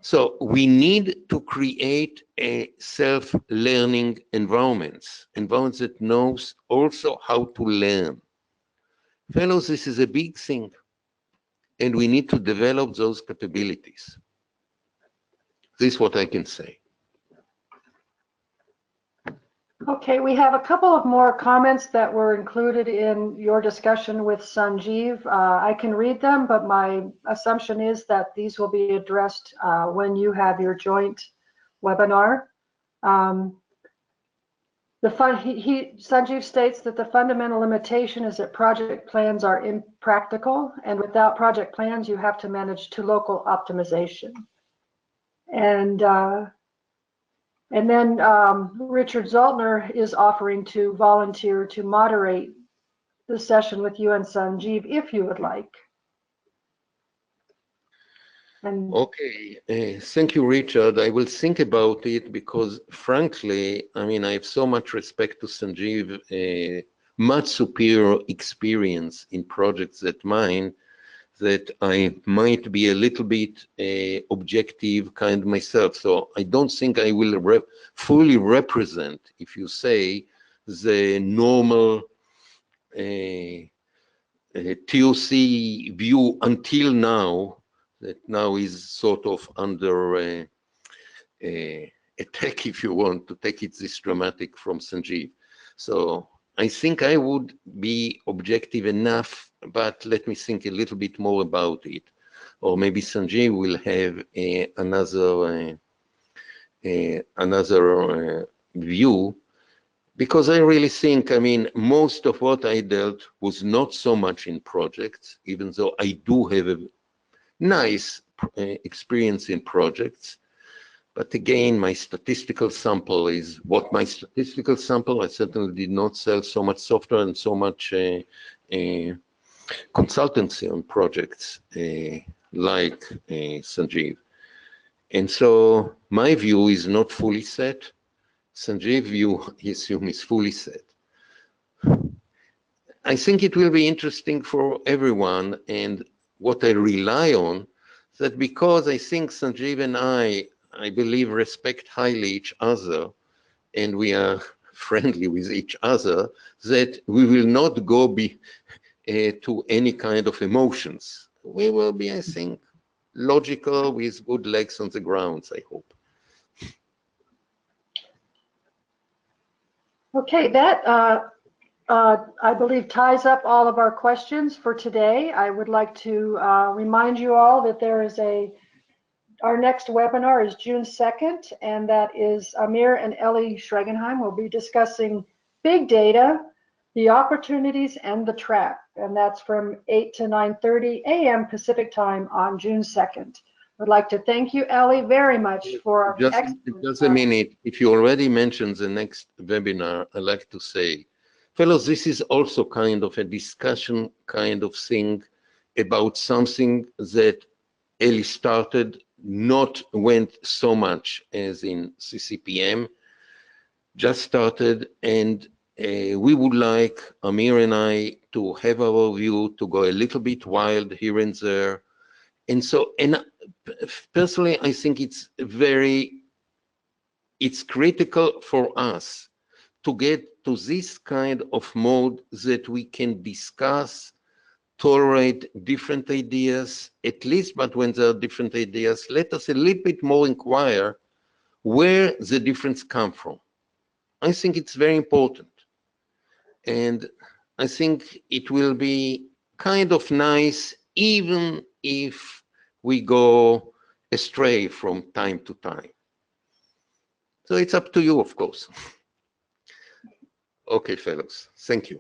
So we need to create a self-learning environments that knows also how to learn. Fellows, this is a big thing, and we need to develop those capabilities. This is what I can say. Okay, we have a couple of more comments that were included in your discussion with Sanjeev. I can read them, but my assumption is that these will be addressed when you have your joint webinar. Sanjeev states that the fundamental limitation is that project plans are impractical, and without project plans, you have to manage to local optimization. And then Richard Zoltner is offering to volunteer to moderate the session with you and Sanjeev if you would like. Okay, thank you, Richard. I will think about it because, frankly, I mean, I have so much respect to Sanjeev, much superior experience in projects than mine, that I might be a little bit objective kind myself. So I don't think I will fully represent, if you say, the normal TOC view until now, that now is sort of under attack, if you want to take it this dramatic from Sanjeev. So I think I would be objective enough, but let me think a little bit more about it. Or maybe Sanjeev will have another view, because I really think, I mean, most of what I dealt was not so much in projects, even though I do have a nice experience in projects. But again, my statistical sample is what my statistical sample. I certainly did not sell so much software and so much consultancy on projects like Sanjeev. And so my view is not fully set. Sanjeev's view, I assume, is fully set. I think it will be interesting for everyone, and what I rely on, that because I think Sanjeev and I believe, respect highly each other, and we are friendly with each other, that we will not go to any kind of emotions. We will be, I think, logical with good legs on the ground, I hope. Okay, that I believe ties up all of our questions for today. I would like to remind you all that there is our next webinar is June 2nd, and that is Amir and Eli Schragenheim will be discussing big data, the opportunities and the trap, and that's from 8 to 9:30 a.m. Pacific time on June 2nd. I'd like to thank you, Eli, very much for just a minute. If you already mentioned the next webinar, I'd like to say, fellows, this is also kind of a discussion kind of thing about something that Eli started, not went so much as in CCPM, just started, and we would like, Amir and I, to have our view, to go a little bit wild here and there. And so, and personally, I think it's critical for us to get to this kind of mode that we can discuss, tolerate different ideas, at least, but when there are different ideas, let us a little bit more inquire where the difference come from. I think it's very important. And I think it will be kind of nice, even if we go astray from time to time. So it's up to you, of course. Okay, fellows, thank you.